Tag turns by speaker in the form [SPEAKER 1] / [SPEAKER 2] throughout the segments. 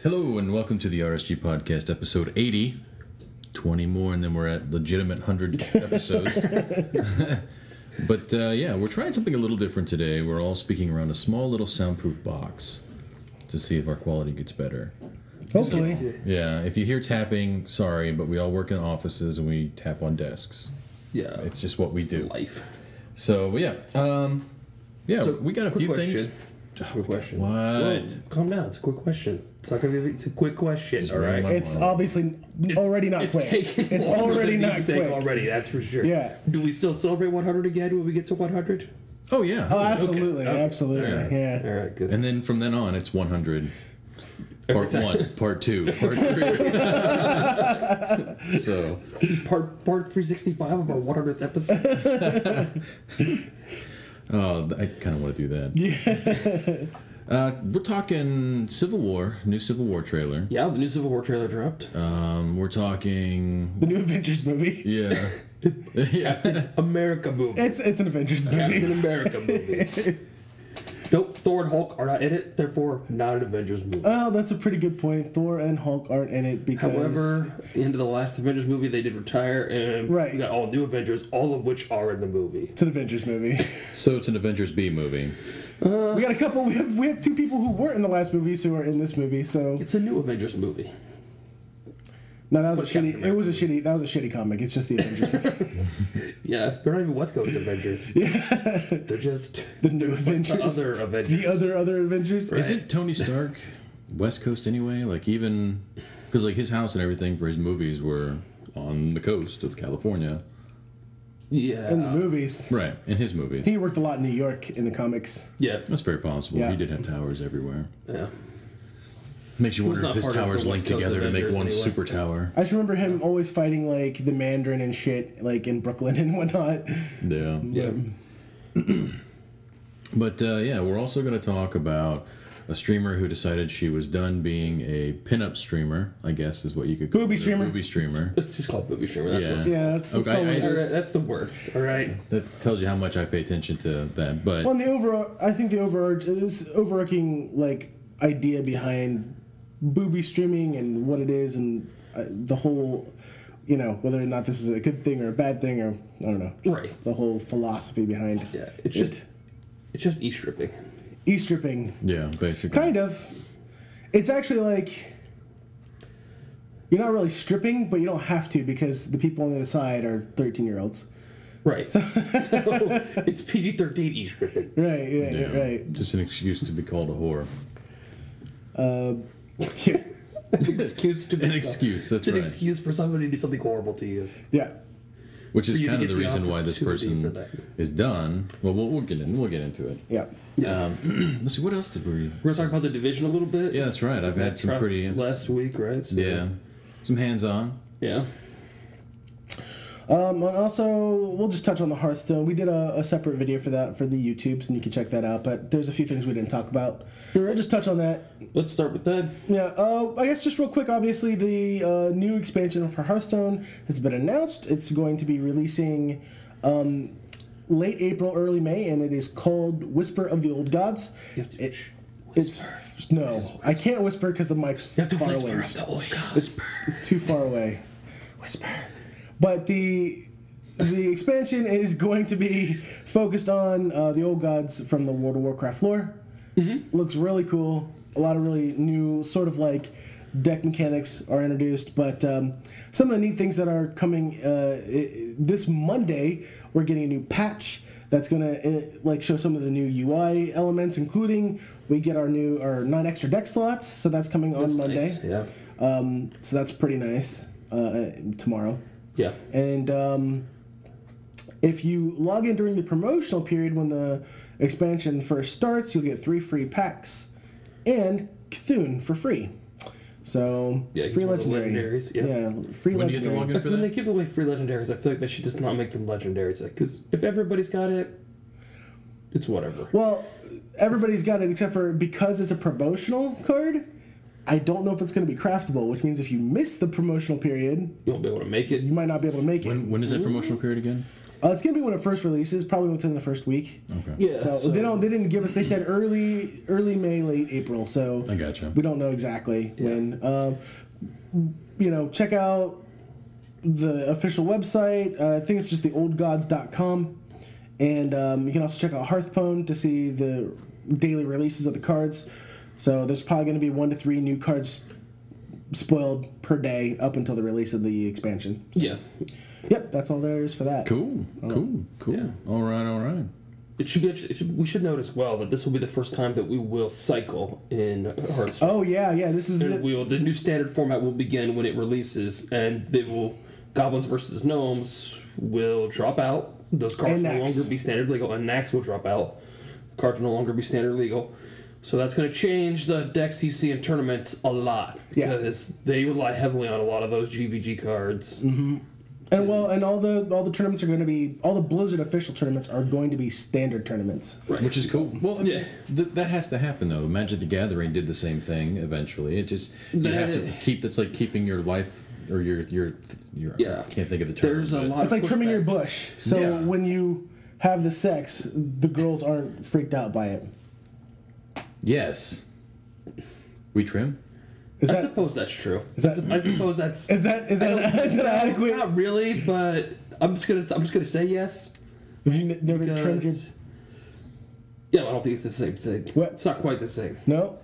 [SPEAKER 1] Hello and welcome to the RSGPodcast, episode 80. 20 more and then we're at legitimate 100 episodes. But yeah, we're trying something a little different today. We're all speaking around a small little soundproof box to see if our quality gets better.
[SPEAKER 2] Hopefully.
[SPEAKER 1] Yeah, if you hear tapping, sorry, but we all work in offices and we tap on desks.
[SPEAKER 3] Yeah.
[SPEAKER 1] It's just what we do.
[SPEAKER 3] Life.
[SPEAKER 1] So, yeah. So we got a few things.
[SPEAKER 3] Quick question.
[SPEAKER 1] What?
[SPEAKER 3] Whoa, calm down. It's a quick question. It's not going to be. It's a quick question. All right.
[SPEAKER 2] It's obviously already not quick. It's already not quick.
[SPEAKER 3] Already. That's for sure.
[SPEAKER 2] Yeah.
[SPEAKER 3] Do we still celebrate 100 again when we get to 100?
[SPEAKER 1] Oh yeah.
[SPEAKER 2] Oh, absolutely,
[SPEAKER 3] Okay.
[SPEAKER 2] absolutely.
[SPEAKER 1] Yeah.
[SPEAKER 2] Yeah.
[SPEAKER 3] All right. Good.
[SPEAKER 1] And then from then on, it's 100.
[SPEAKER 3] Every
[SPEAKER 1] Part
[SPEAKER 3] time.
[SPEAKER 1] 1, Part 2, Part 3. So
[SPEAKER 3] This is part 365 of our 100th episode.
[SPEAKER 1] oh, I kind of want to do that. Yeah. We're talking Civil War, new Civil War trailer.
[SPEAKER 3] Yeah, the new Civil War trailer dropped.
[SPEAKER 1] We're talking
[SPEAKER 2] The new Avengers movie.
[SPEAKER 1] yeah.
[SPEAKER 3] Captain America movie.
[SPEAKER 2] It's an Avengers movie.
[SPEAKER 3] Captain America movie. Nope, Thor and Hulk are not in it, therefore not an Avengers movie.
[SPEAKER 2] Oh, that's a pretty good point. Thor and Hulk aren't in it because...
[SPEAKER 3] However, at the end of the last Avengers movie, they did retire, and
[SPEAKER 2] Right.
[SPEAKER 3] we got all new Avengers, all of which are in the movie.
[SPEAKER 2] It's an Avengers movie.
[SPEAKER 1] So it's an Avengers B movie.
[SPEAKER 2] We got a couple... We have two people who weren't in the last movies who are in this movie, so...
[SPEAKER 3] It's a new Avengers movie.
[SPEAKER 2] No, that was
[SPEAKER 3] What's
[SPEAKER 2] a shitty...
[SPEAKER 3] Captain
[SPEAKER 2] It was a shitty... That was a shitty comic. It's just the Avengers movie.
[SPEAKER 3] Yeah, they're not even West Coast Avengers. Yeah. They're just
[SPEAKER 2] The new Avengers.
[SPEAKER 3] the other Avengers.
[SPEAKER 2] The other Avengers.
[SPEAKER 3] Right.
[SPEAKER 1] Isn't Tony Stark West Coast anyway? Like even because like his house and everything for his movies were on the coast of California.
[SPEAKER 3] Yeah.
[SPEAKER 2] In the movies.
[SPEAKER 1] Right, in his movies.
[SPEAKER 2] He worked a lot in New York in the comics.
[SPEAKER 3] Yeah.
[SPEAKER 1] That's very possible.
[SPEAKER 2] Yeah.
[SPEAKER 1] He did have towers everywhere.
[SPEAKER 3] Yeah.
[SPEAKER 1] Makes you
[SPEAKER 3] He was
[SPEAKER 1] wonder if
[SPEAKER 3] not
[SPEAKER 1] his
[SPEAKER 3] part of the
[SPEAKER 1] towers
[SPEAKER 3] West
[SPEAKER 1] linked
[SPEAKER 3] Coast
[SPEAKER 1] together to make
[SPEAKER 3] Avengers
[SPEAKER 1] one
[SPEAKER 3] anyway.
[SPEAKER 1] super tower.
[SPEAKER 2] I just remember him always fighting, like, the Mandarin and shit, like, in Brooklyn and whatnot.
[SPEAKER 1] Yeah.
[SPEAKER 3] Yeah.
[SPEAKER 1] But yeah, we're also going to talk about a streamer who decided she was done being a pinup streamer, I guess is what you could call
[SPEAKER 2] Booby
[SPEAKER 1] it.
[SPEAKER 2] streamer.
[SPEAKER 1] Booby streamer.
[SPEAKER 3] It's just called Booby Streamer. That's
[SPEAKER 1] Yeah.
[SPEAKER 3] what's
[SPEAKER 2] Yeah, that's
[SPEAKER 1] Okay,
[SPEAKER 2] called what it
[SPEAKER 3] all right,
[SPEAKER 2] is.
[SPEAKER 3] that's the word. All right.
[SPEAKER 1] That tells you how much I pay attention to that. But
[SPEAKER 2] Well, and the overarching like idea behind booby streaming and what it is and the whole, you know, whether or not this is a good thing or a bad thing or I don't know, just
[SPEAKER 3] Right.
[SPEAKER 2] the whole philosophy behind
[SPEAKER 3] Yeah. It's just e-stripping.
[SPEAKER 2] e-stripping.
[SPEAKER 1] yeah, basically.
[SPEAKER 2] Kind of. It's actually like you're not really stripping, but you don't have to because the people on the other side are 13-year-olds.
[SPEAKER 3] Right. So it's PG-13 e-stripping.
[SPEAKER 2] Right,
[SPEAKER 1] Yeah.
[SPEAKER 2] right.
[SPEAKER 1] Just an excuse to be called a whore.
[SPEAKER 2] Yeah.
[SPEAKER 3] An excuse to
[SPEAKER 1] An excuse, that's
[SPEAKER 3] It's an
[SPEAKER 1] right.
[SPEAKER 3] excuse for somebody to do something horrible to you.
[SPEAKER 2] Yeah.
[SPEAKER 1] Which is
[SPEAKER 3] For you to
[SPEAKER 1] kind of
[SPEAKER 3] get
[SPEAKER 1] the
[SPEAKER 3] the
[SPEAKER 1] reason why this
[SPEAKER 3] opportunity for
[SPEAKER 1] person
[SPEAKER 3] that.
[SPEAKER 1] is done. Well, we'll get into it.
[SPEAKER 2] Yeah.
[SPEAKER 1] Let's see, what else did we...
[SPEAKER 3] We're gonna talk about the division a little bit.
[SPEAKER 1] Yeah, that's right. I've had some
[SPEAKER 3] Trucks
[SPEAKER 1] pretty...
[SPEAKER 3] last week, right? So,
[SPEAKER 1] Yeah. Some hands-on.
[SPEAKER 3] Yeah.
[SPEAKER 2] And also, we'll just touch on the Hearthstone. We did a separate video for that for the YouTubes, and you can check that out. But there's a few things we didn't talk about. We'll just touch on that.
[SPEAKER 3] Let's start with that.
[SPEAKER 2] Yeah. I guess just real quick. Obviously, the new expansion for Hearthstone has been announced. It's going to be releasing late April, early May, and it is called Whisper of the Old Gods.
[SPEAKER 3] You have to
[SPEAKER 2] It's no, I can't whisper because the mic's
[SPEAKER 3] You have to
[SPEAKER 2] far
[SPEAKER 3] whisper
[SPEAKER 2] away.
[SPEAKER 3] of the old gods.
[SPEAKER 2] It's too far away. Whisper. But the expansion is going to be focused on the old gods from the World of Warcraft lore. Mm-hmm. Looks really cool. A lot of really new sort of like deck mechanics are introduced. But some of the neat things that are coming this Monday, we're getting a new patch that's going to like show some of the new UI elements, including we get our 9 extra deck slots. So that's coming on Monday.
[SPEAKER 3] Nice. Yeah.
[SPEAKER 2] So that's pretty nice tomorrow.
[SPEAKER 3] Yeah.
[SPEAKER 2] And if you log in during the promotional period when the expansion first starts, you'll get 3 free packs and Cthulhu for free. So,
[SPEAKER 3] Yeah,
[SPEAKER 2] free
[SPEAKER 3] some of the
[SPEAKER 2] legendary.
[SPEAKER 3] legendaries, yeah.
[SPEAKER 2] Free
[SPEAKER 1] When do you get to
[SPEAKER 2] legendary.
[SPEAKER 1] log in
[SPEAKER 3] Like
[SPEAKER 1] for
[SPEAKER 3] when they
[SPEAKER 1] that?
[SPEAKER 3] give away free legendaries, I feel like they should just not make them legendaries. Because if everybody's got it, it's whatever.
[SPEAKER 2] Well, everybody's got it except for because it's a promotional card. I don't know if it's going to be craftable, which means if you miss the promotional period,
[SPEAKER 3] You won't be able to make it.
[SPEAKER 2] you might not be able to make it.
[SPEAKER 1] When is that promotional period again?
[SPEAKER 2] It's gonna be when it first releases, probably within the first week.
[SPEAKER 1] Okay.
[SPEAKER 3] Yeah.
[SPEAKER 2] So, they didn't give us. They said early May, late April. So
[SPEAKER 1] I gotcha.
[SPEAKER 2] we don't know exactly when. Check out the official website. I think it's just theoldgods.com, and you can also check out Hearthstone to see the daily releases of the cards. So there's probably going to be 1 to 3 new cards spoiled per day up until the release of the expansion. So,
[SPEAKER 3] Yeah.
[SPEAKER 2] Yep, that's all there is for that.
[SPEAKER 1] Cool.
[SPEAKER 3] Yeah.
[SPEAKER 1] All right.
[SPEAKER 3] It should be. We should note as well that this will be the first time that we will cycle in Hearthstone.
[SPEAKER 2] Oh yeah. This is
[SPEAKER 3] The new standard format will begin when it releases, and Goblins versus Gnomes will drop out. Those cards will no longer be standard legal, and Nax will drop out. Cards will no longer be standard legal. So that's going to change the decks you see in tournaments a lot, because they rely heavily on a lot of those GVG cards.
[SPEAKER 2] Mm-hmm. And all the tournaments are going to be, all the Blizzard official tournaments are going to be standard tournaments,
[SPEAKER 3] Right.
[SPEAKER 1] Which is cool. Well, that has to happen though. Magic the Gathering did the same thing eventually. It just have to keep. That's like keeping your life or your I can't think of the term.
[SPEAKER 3] There's a lot.
[SPEAKER 2] It's like trimming your bush. So when you have the sex, the girls aren't freaked out by it.
[SPEAKER 1] Yes. We trim?
[SPEAKER 3] I suppose that's true. I suppose that's.
[SPEAKER 2] Is that adequate?
[SPEAKER 3] Not really, but I'm just gonna say yes.
[SPEAKER 2] Have you never trimmed your?
[SPEAKER 3] Yeah, I don't think it's the same thing.
[SPEAKER 2] What?
[SPEAKER 3] It's not quite the same.
[SPEAKER 2] No.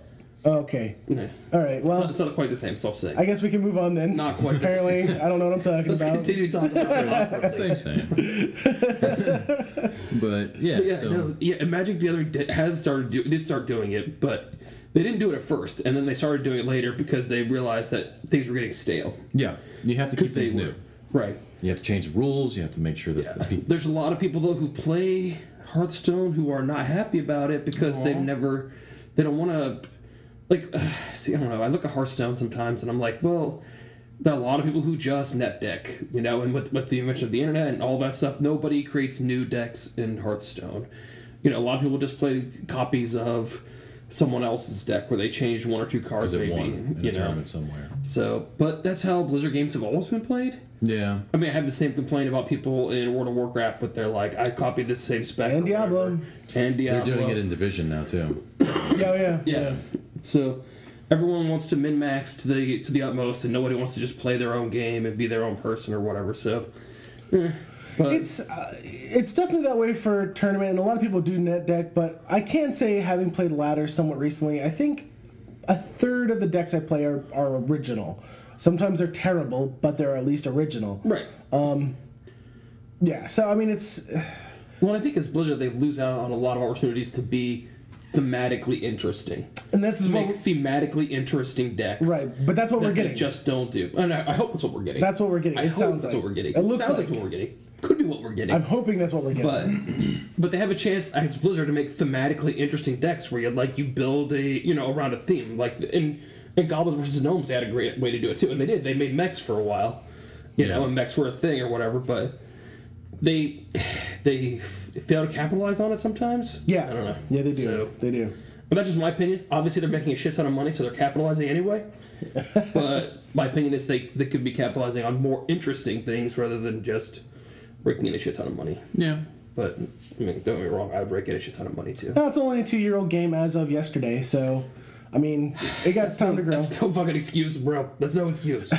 [SPEAKER 2] Okay.
[SPEAKER 3] No.
[SPEAKER 2] All right. Well,
[SPEAKER 3] it's not quite the same. That's all I'm saying.
[SPEAKER 2] I guess we can move on then.
[SPEAKER 3] Not quite.
[SPEAKER 2] Apparently,
[SPEAKER 3] the same.
[SPEAKER 2] I don't know what I'm talking
[SPEAKER 3] Let's
[SPEAKER 2] about.
[SPEAKER 3] continue talking about it.
[SPEAKER 1] Same. But
[SPEAKER 3] Magic the Gathering did start doing it, but they didn't do it at first, and then they started doing it later because they realized that things were getting stale.
[SPEAKER 1] Yeah, you have to keep things new.
[SPEAKER 3] Right.
[SPEAKER 1] You have to change rules. You have to make sure that
[SPEAKER 3] There's a lot of people though who play Hearthstone who are not happy about it because they don't want to. I don't know. I look at Hearthstone sometimes and I'm like, well, there are a lot of people who just net deck, and with the invention of the internet and all that stuff, nobody creates new decks in Hearthstone. A lot of people just play copies of someone else's deck where they changed 1 or 2 cards maybe,
[SPEAKER 1] in a tournament somewhere.
[SPEAKER 3] So, but that's how Blizzard games have always been played.
[SPEAKER 1] Yeah.
[SPEAKER 3] I mean, I have the same complaint about people in World of Warcraft with their I copied this same spec.
[SPEAKER 2] And Diablo.
[SPEAKER 3] They're
[SPEAKER 1] doing it in Division now too.
[SPEAKER 2] Yeah.
[SPEAKER 3] So everyone wants to min-max to the utmost, and nobody wants to just play their own game and be their own person or whatever. So, but
[SPEAKER 2] it's definitely that way for tournament, and a lot of people do net deck. But I can say, having played ladder somewhat recently, I think a third of the decks I play are original. Sometimes they're terrible, but they're at least original.
[SPEAKER 3] Right.
[SPEAKER 2] Yeah. So I mean, it's.
[SPEAKER 3] Well, I think as Blizzard, they lose out on a lot of opportunities to be thematically interesting.
[SPEAKER 2] And this is
[SPEAKER 3] make thematically interesting decks.
[SPEAKER 2] Right, but that's what we're getting.
[SPEAKER 3] They just don't do. And I hope that's what we're getting.
[SPEAKER 2] That's what we're getting.
[SPEAKER 3] I hope that's what we're getting. It looks like what we're getting. Could be what we're getting.
[SPEAKER 2] I'm hoping that's what we're getting.
[SPEAKER 3] But they have a chance as Blizzard to make thematically interesting decks where you build around a theme. Like in Goblins versus Gnomes, they had a great way to do it too, and they did. They made mechs for a while, and mechs were a thing or whatever. But they fail to capitalize on it sometimes.
[SPEAKER 2] Yeah,
[SPEAKER 3] I don't know.
[SPEAKER 2] Yeah, they do.
[SPEAKER 3] So,
[SPEAKER 2] they do.
[SPEAKER 3] But that's just my opinion. Obviously, they're making a shit ton of money, so they're capitalizing anyway. But my opinion is they could be capitalizing on more interesting things rather than just raking in a shit ton of money.
[SPEAKER 1] Yeah.
[SPEAKER 3] But, I mean, don't get me wrong, I would rake in a shit ton of money, too.
[SPEAKER 2] Well, it's only a 2-year-old game as of yesterday, so, I mean, it got time to grow.
[SPEAKER 3] That's no fucking excuse, bro. That's no excuse.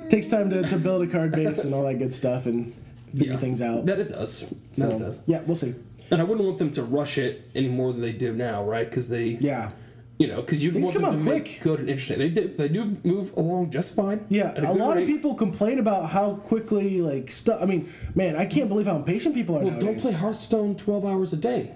[SPEAKER 2] Takes time to build a card base and all that good stuff and figure things out.
[SPEAKER 3] That it does. It does.
[SPEAKER 2] Yeah, we'll see.
[SPEAKER 3] And I wouldn't want them to rush it any more than they do now, right? Because they...
[SPEAKER 2] Yeah.
[SPEAKER 3] Because you want them to
[SPEAKER 2] quick.
[SPEAKER 3] make good and interesting. They do move along just fine.
[SPEAKER 2] Yeah, a lot of people complain about how quickly, stuff... I mean, man, I can't believe how impatient people are nowadays.
[SPEAKER 3] Don't play Hearthstone 12 hours a day.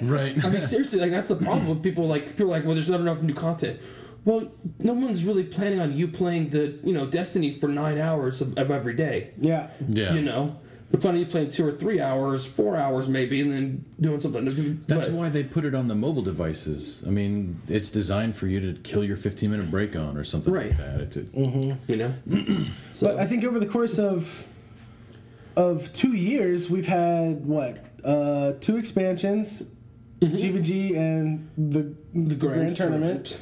[SPEAKER 1] Right.
[SPEAKER 3] I mean, seriously, that's the problem with people. People are like, well, there's not enough new content. Well, no one's really planning on you playing the, Destiny for 9 hours of every day.
[SPEAKER 2] Yeah.
[SPEAKER 1] Yeah.
[SPEAKER 3] They're planning on you playing 2 or 3 hours, 4 hours maybe, and then doing something.
[SPEAKER 1] That's why they put it on the mobile devices. I mean, it's designed for you to kill your 15-minute break on or something like that.
[SPEAKER 3] So,
[SPEAKER 2] but I think over the course of 2 years, we've had, 2 expansions, GVG and the Grand Tournament.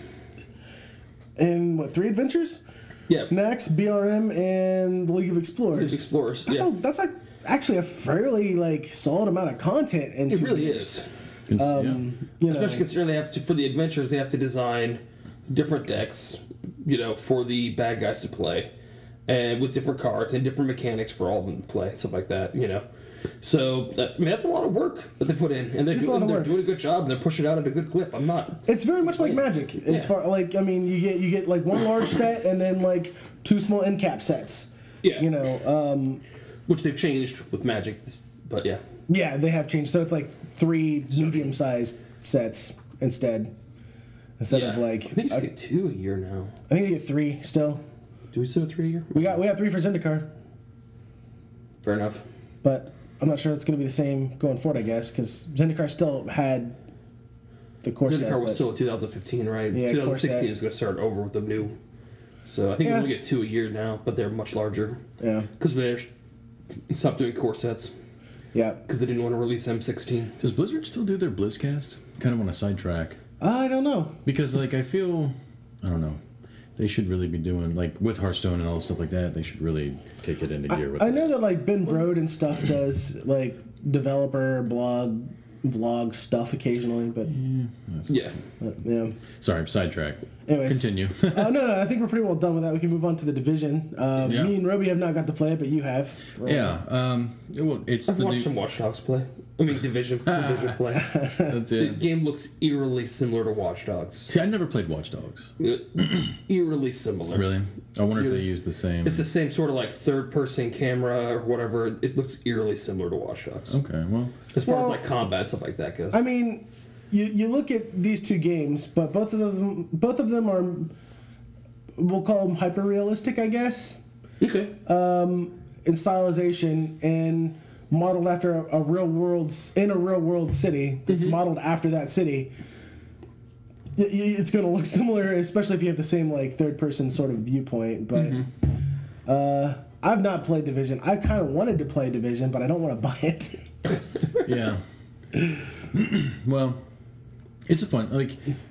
[SPEAKER 2] And 3 adventures?
[SPEAKER 3] Yeah.
[SPEAKER 2] Nax, BRM, and the League of Explorers.
[SPEAKER 3] Explorers.
[SPEAKER 2] That's actually a fairly like solid amount of content in
[SPEAKER 3] It
[SPEAKER 2] 2
[SPEAKER 3] really
[SPEAKER 2] years.
[SPEAKER 3] is.
[SPEAKER 2] You know,
[SPEAKER 3] Especially considering they have to, for the adventures, they have to design different decks, for the bad guys to play, and with different cards and different mechanics for all of them to play, stuff like that. So that's a lot of work that they put in, and they're doing a good job, and they're pushing it out at a good clip.
[SPEAKER 2] It's very much like Magic, as far like you get like one large set and then like 2 small end cap sets.
[SPEAKER 3] Yeah.
[SPEAKER 2] Which
[SPEAKER 3] they've changed with Magic, but yeah.
[SPEAKER 2] Yeah, they have changed. So it's like 3 medium-sized sets instead of like.
[SPEAKER 3] I think you get 2 a year now.
[SPEAKER 2] I think you get 3 still.
[SPEAKER 3] Do we still have 3 a year?
[SPEAKER 2] We have 3 for Zendikar.
[SPEAKER 3] Fair enough.
[SPEAKER 2] But I'm not sure it's going to be the same going forward, I guess, because Zendikar still had the core set.
[SPEAKER 3] Zendikar was still in 2015, right?
[SPEAKER 2] Yeah,
[SPEAKER 3] 2016 is going to start over with the new. So I think we only get 2 a year now, but they're much larger.
[SPEAKER 2] Yeah.
[SPEAKER 3] Because they stopped doing core sets.
[SPEAKER 2] Yeah.
[SPEAKER 3] Because they didn't want to release M16.
[SPEAKER 1] Does Blizzard still do their BlizzCast? Kind of on a sidetrack.
[SPEAKER 2] I don't know.
[SPEAKER 1] Because, I don't know. They should really be doing, with Hearthstone and all stuff like that, they should really kick it into gear with
[SPEAKER 2] I know that, Ben Brode and stuff does, developer, blog, vlog stuff occasionally, but...
[SPEAKER 3] Yeah.
[SPEAKER 2] Yeah.
[SPEAKER 1] Sorry, sidetrack.
[SPEAKER 2] Anyways.
[SPEAKER 1] Continue.
[SPEAKER 2] No, I think we're pretty well done with that. We can move on to the Division. Me and Roby have not got to play it, but you have.
[SPEAKER 1] Right? Yeah.
[SPEAKER 3] I've watched some Watch Dogs play. Division play.
[SPEAKER 1] That's it.
[SPEAKER 3] The game looks eerily similar to Watch Dogs.
[SPEAKER 1] See, I never played Watch Dogs.
[SPEAKER 3] Eerily similar.
[SPEAKER 1] Really? I wonder if they use the same...
[SPEAKER 3] It's the same sort of third-person camera or whatever. It looks eerily similar to Watch Dogs.
[SPEAKER 1] Okay, well...
[SPEAKER 3] As far as combat, stuff like that goes.
[SPEAKER 2] You look at these 2 games, but both of them are, we'll call them hyper-realistic, I guess.
[SPEAKER 3] Okay.
[SPEAKER 2] In stylization and modeled after a real world city that's modeled after that city. It's going to look similar, especially if you have the same third-person sort of viewpoint. But I've not played Division. I kind of wanted to play Division, but I don't want to buy it.
[SPEAKER 1] Yeah. Well, it's a fun,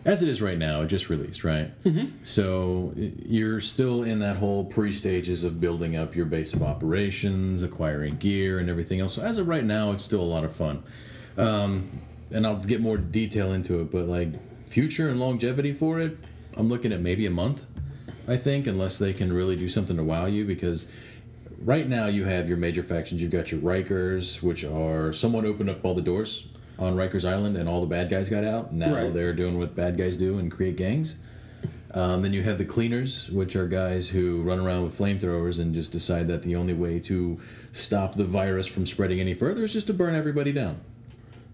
[SPEAKER 1] as it is right now, it just released, right? Mm-hmm. So you're still in that whole pre-stages of building up your base of operations, acquiring gear, and everything else. So as of right now, it's still a lot of fun. And I'll get more detail into it, but future and longevity for it, I'm looking at maybe a month, I think, unless they can really do something to wow you, because right now you have your major factions. You've got your Rikers, which are someone opened up all the doors on Rikers Island and all the bad guys got out. Now they're doing what bad guys do and create gangs. Then you have the Cleaners, which are guys who run around with flamethrowers and just decide that the only way to stop the virus from spreading any further is just to burn everybody down.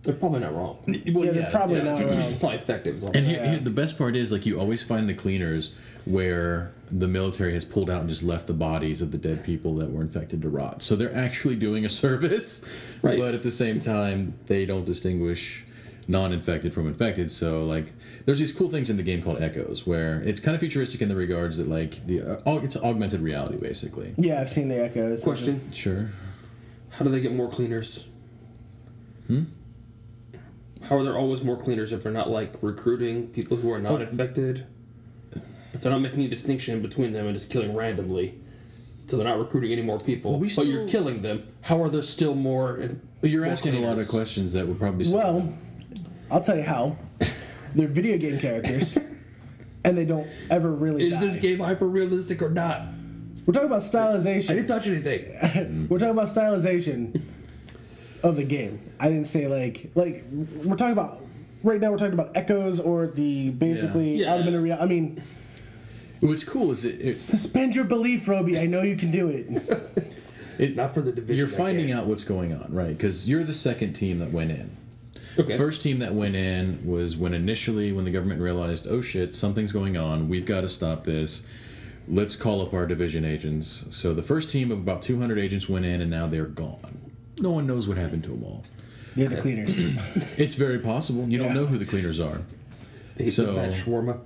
[SPEAKER 3] They're probably not wrong.
[SPEAKER 2] Well, they're probably not wrong.
[SPEAKER 3] It's probably effective.
[SPEAKER 1] And the best part is, you always find the Cleaners where the military has pulled out and just left the bodies of the dead people that were infected to rot. So they're actually doing a service, but at the same time, they don't distinguish non-infected from infected. So, there's these cool things in the game called Echoes, where it's kind of futuristic in the regards that, it's augmented reality, basically.
[SPEAKER 2] Yeah, I've seen the Echoes.
[SPEAKER 3] Question.
[SPEAKER 1] Sure.
[SPEAKER 3] How do they get more Cleaners? How are there always more Cleaners if they're not, recruiting people who are not infected? If they're not making any distinction between them and just killing randomly, so they're not recruiting any more people, but you're killing them, how are there still more?
[SPEAKER 1] You're asking a lot of questions that would probably.
[SPEAKER 2] Well, I'll tell you how. They're video game characters, and they don't ever really.
[SPEAKER 3] Is this game hyper realistic or not?
[SPEAKER 2] We're talking about stylization.
[SPEAKER 3] I didn't touch anything.
[SPEAKER 2] We're talking about stylization of the game. I didn't say we're talking about right now. We're talking about Echoes or the basically augmented reality.
[SPEAKER 1] What's cool is it
[SPEAKER 2] suspend your belief, Roby. I know you can do it.
[SPEAKER 3] Not for the Division.
[SPEAKER 1] You're finding out what's going on, right? Because you're the second team that went in.
[SPEAKER 3] Okay.
[SPEAKER 1] First team that went in was when the government realized, oh shit, something's going on. We've got to stop this. Let's call up our Division agents. So the first team of about 200 agents went in, and now they're gone. No one knows what happened to them all.
[SPEAKER 2] They're the Cleaners.
[SPEAKER 1] It's very possible. You don't know who the Cleaners are.
[SPEAKER 3] So bad shawarma.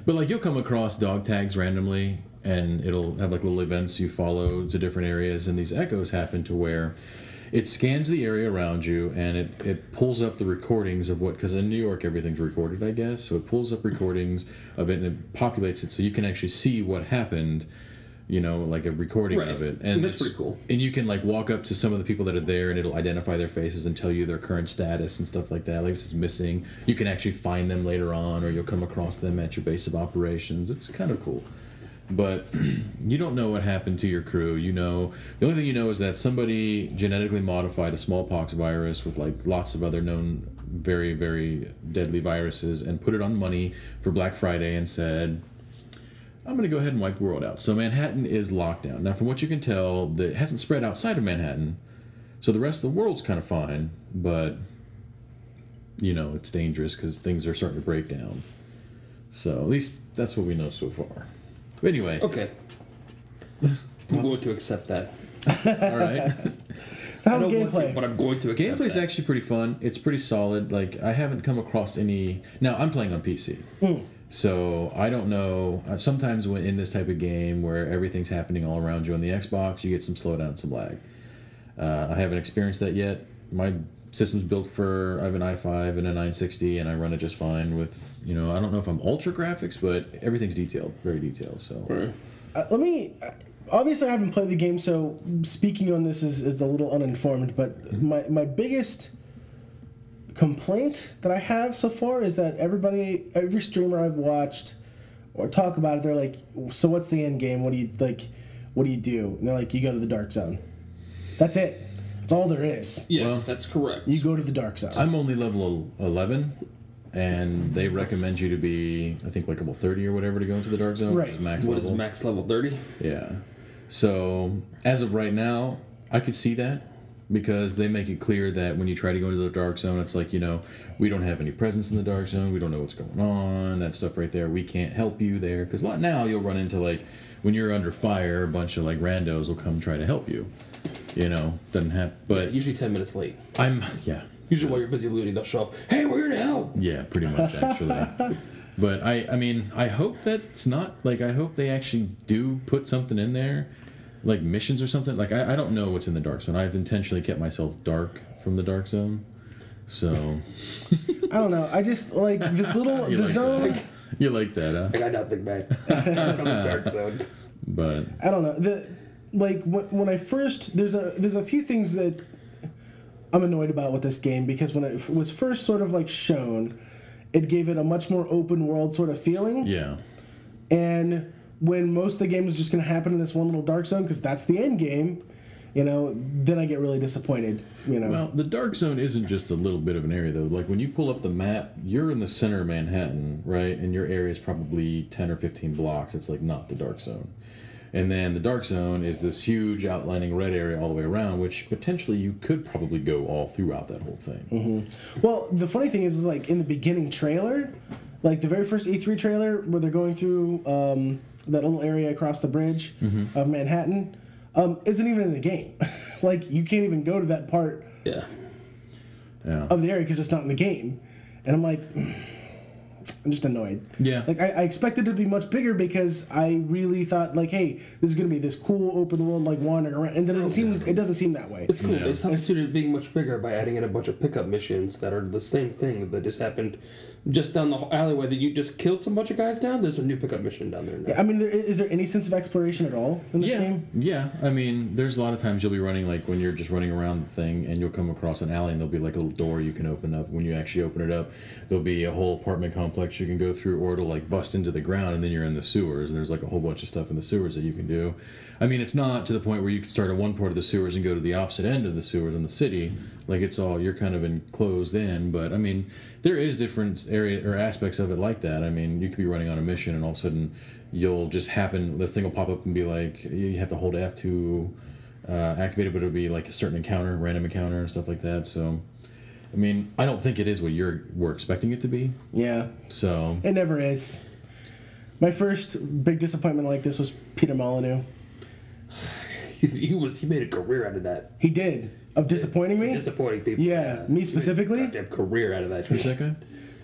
[SPEAKER 1] But you'll come across dog tags randomly, and it'll have little events you follow to different areas, and these echoes happen to where it scans the area around you, and it pulls up the recordings of because in New York everything's recorded, I guess, so it pulls up recordings of it and it populates it so you can actually see what happened like a recording
[SPEAKER 3] Right.
[SPEAKER 1] of it. And
[SPEAKER 3] that's pretty cool.
[SPEAKER 1] And you can like walk up to some of the people that are there, and it'll identify their faces and tell you their current status and stuff like that. Like if it's missing, you can actually find them later on, or you'll come across them at your base of operations. It's kind of cool. But you don't know what happened to your crew. The only thing you know is that somebody genetically modified a smallpox virus with like lots of other known very, very deadly viruses and put it on money for Black Friday and said, I'm going to go ahead and wipe the world out. So Manhattan is locked down. Now, from what you can tell, it hasn't spread outside of Manhattan, so the rest of the world's kind of fine, but, it's dangerous because things are starting to break down. So at least that's what we know so far. But anyway.
[SPEAKER 3] Okay. I'm going to accept that.
[SPEAKER 1] All right.
[SPEAKER 2] So how's the gameplay?
[SPEAKER 3] But I'm going to accept
[SPEAKER 1] Gameplay's
[SPEAKER 3] that.
[SPEAKER 1] actually pretty fun. It's pretty solid. Like, I haven't come across any... Now, I'm playing on PC. So, I don't know... sometimes when in this type of game where everything's happening all around you on the Xbox, you get some slowdown and some lag. I haven't experienced that yet. My system's built for... I have an i5 and a 960, and I run it just fine with... I don't know if I'm ultra graphics, but everything's detailed. Very detailed, so...
[SPEAKER 3] Right.
[SPEAKER 2] Obviously, I haven't played the game, so speaking on this is a little uninformed, but my biggest complaint that I have so far is that every streamer I've watched or talk about it, they're like, so what's the end game? What do you do? And they're like, you go to the dark zone. That's it. That's all there is.
[SPEAKER 3] Yes,
[SPEAKER 1] Well,
[SPEAKER 3] that's correct.
[SPEAKER 2] You go to the dark zone.
[SPEAKER 1] I'm only level 11, and they recommend you to be, I think, like level 30 or whatever to go into the dark zone.
[SPEAKER 2] Right.
[SPEAKER 1] Max
[SPEAKER 3] What
[SPEAKER 1] level.
[SPEAKER 3] is max level 30?
[SPEAKER 1] Yeah. So, as of right now, I could see that because they make it clear that when you try to go into the dark zone, it's like, we don't have any presence in the dark zone. We don't know what's going on. That stuff right there. We can't help you there. Because now you'll run into, like, when you're under fire, a bunch of, like, randos will come try to help you. Doesn't happen. But
[SPEAKER 3] Usually 10 minutes late.
[SPEAKER 1] yeah.
[SPEAKER 3] Usually while you're busy looting, they'll show up. Hey, we're here to help.
[SPEAKER 1] Yeah, pretty much, actually. But I hope that's not, like, I hope they actually do put something in there, like missions or something. Like, I don't know what's in the dark zone. I've intentionally kept myself dark from the dark zone. So.
[SPEAKER 2] I don't know. I just like this little, the
[SPEAKER 1] like
[SPEAKER 2] zone.
[SPEAKER 1] That. You like that, huh?
[SPEAKER 3] I got nothing, man. It's dark on the dark zone.
[SPEAKER 1] But.
[SPEAKER 2] I don't know. When I first, there's a few things that I'm annoyed about with this game because when it was first sort of like shown, it gave it a much more open world sort of feeling.
[SPEAKER 1] Yeah.
[SPEAKER 2] And when most of the game is just going to happen in this one little dark zone, because that's the end game, then I get really disappointed.
[SPEAKER 1] Well, the dark zone isn't just a little bit of an area, though. Like, when you pull up the map, you're in the center of Manhattan, right? And your area is probably 10 or 15 blocks. It's, like, not the dark zone. And then the dark zone is this huge outlining red area all the way around, which potentially you could probably go all throughout that whole thing.
[SPEAKER 2] Mm-hmm. Well, the funny thing is like in the beginning trailer, like the very first E3 trailer where they're going through that little area across the bridge of Manhattan, isn't even in the game. Like you can't even go to that part
[SPEAKER 3] Yeah.
[SPEAKER 2] of the area because it's not in the game. And I'm like, I'm just annoyed.
[SPEAKER 1] Yeah.
[SPEAKER 2] Like, I expected it to be much bigger because I really thought, like, hey, this is going to be this cool open world, like, wandering around. And it doesn't seem that way.
[SPEAKER 3] It's cool.
[SPEAKER 1] Yeah.
[SPEAKER 3] They substituted being much bigger by adding in a bunch of pickup missions that are the same thing that just happened just down the alleyway that you just killed some bunch of guys down. There's a new pickup mission down there now.
[SPEAKER 2] Yeah, I mean, is there any sense of exploration at all in this game?
[SPEAKER 1] Yeah. I mean, there's a lot of times you'll be running, like, when you're just running around the thing, and you'll come across an alley, and there'll be, like, a little door you can open up. When you actually open it up, there'll be a whole apartment complex you can go through, or it'll, like, bust into the ground, and then you're in the sewers, and there's, like, a whole bunch of stuff in the sewers that you can do. I mean, it's not to the point where you can start at one part of the sewers and go to the opposite end of the sewers in the city. Like, you're kind of enclosed in, but, I mean, there is different area or aspects of it like that. I mean, you could be running on a mission, and all of a sudden, this thing will pop up and be like, you have to hold F to activate it, but it'll be like a certain random encounter and stuff like that, so... I mean, I don't think it is what we're expecting it to be.
[SPEAKER 2] Yeah.
[SPEAKER 1] So...
[SPEAKER 2] It never is. My first big disappointment like this was Peter Molyneux.
[SPEAKER 3] He made a career out of that.
[SPEAKER 2] He did. Of disappointing me?
[SPEAKER 3] Disappointing people.
[SPEAKER 2] Yeah, me specifically?
[SPEAKER 3] He made a goddamn career out of that.
[SPEAKER 1] Who's that guy?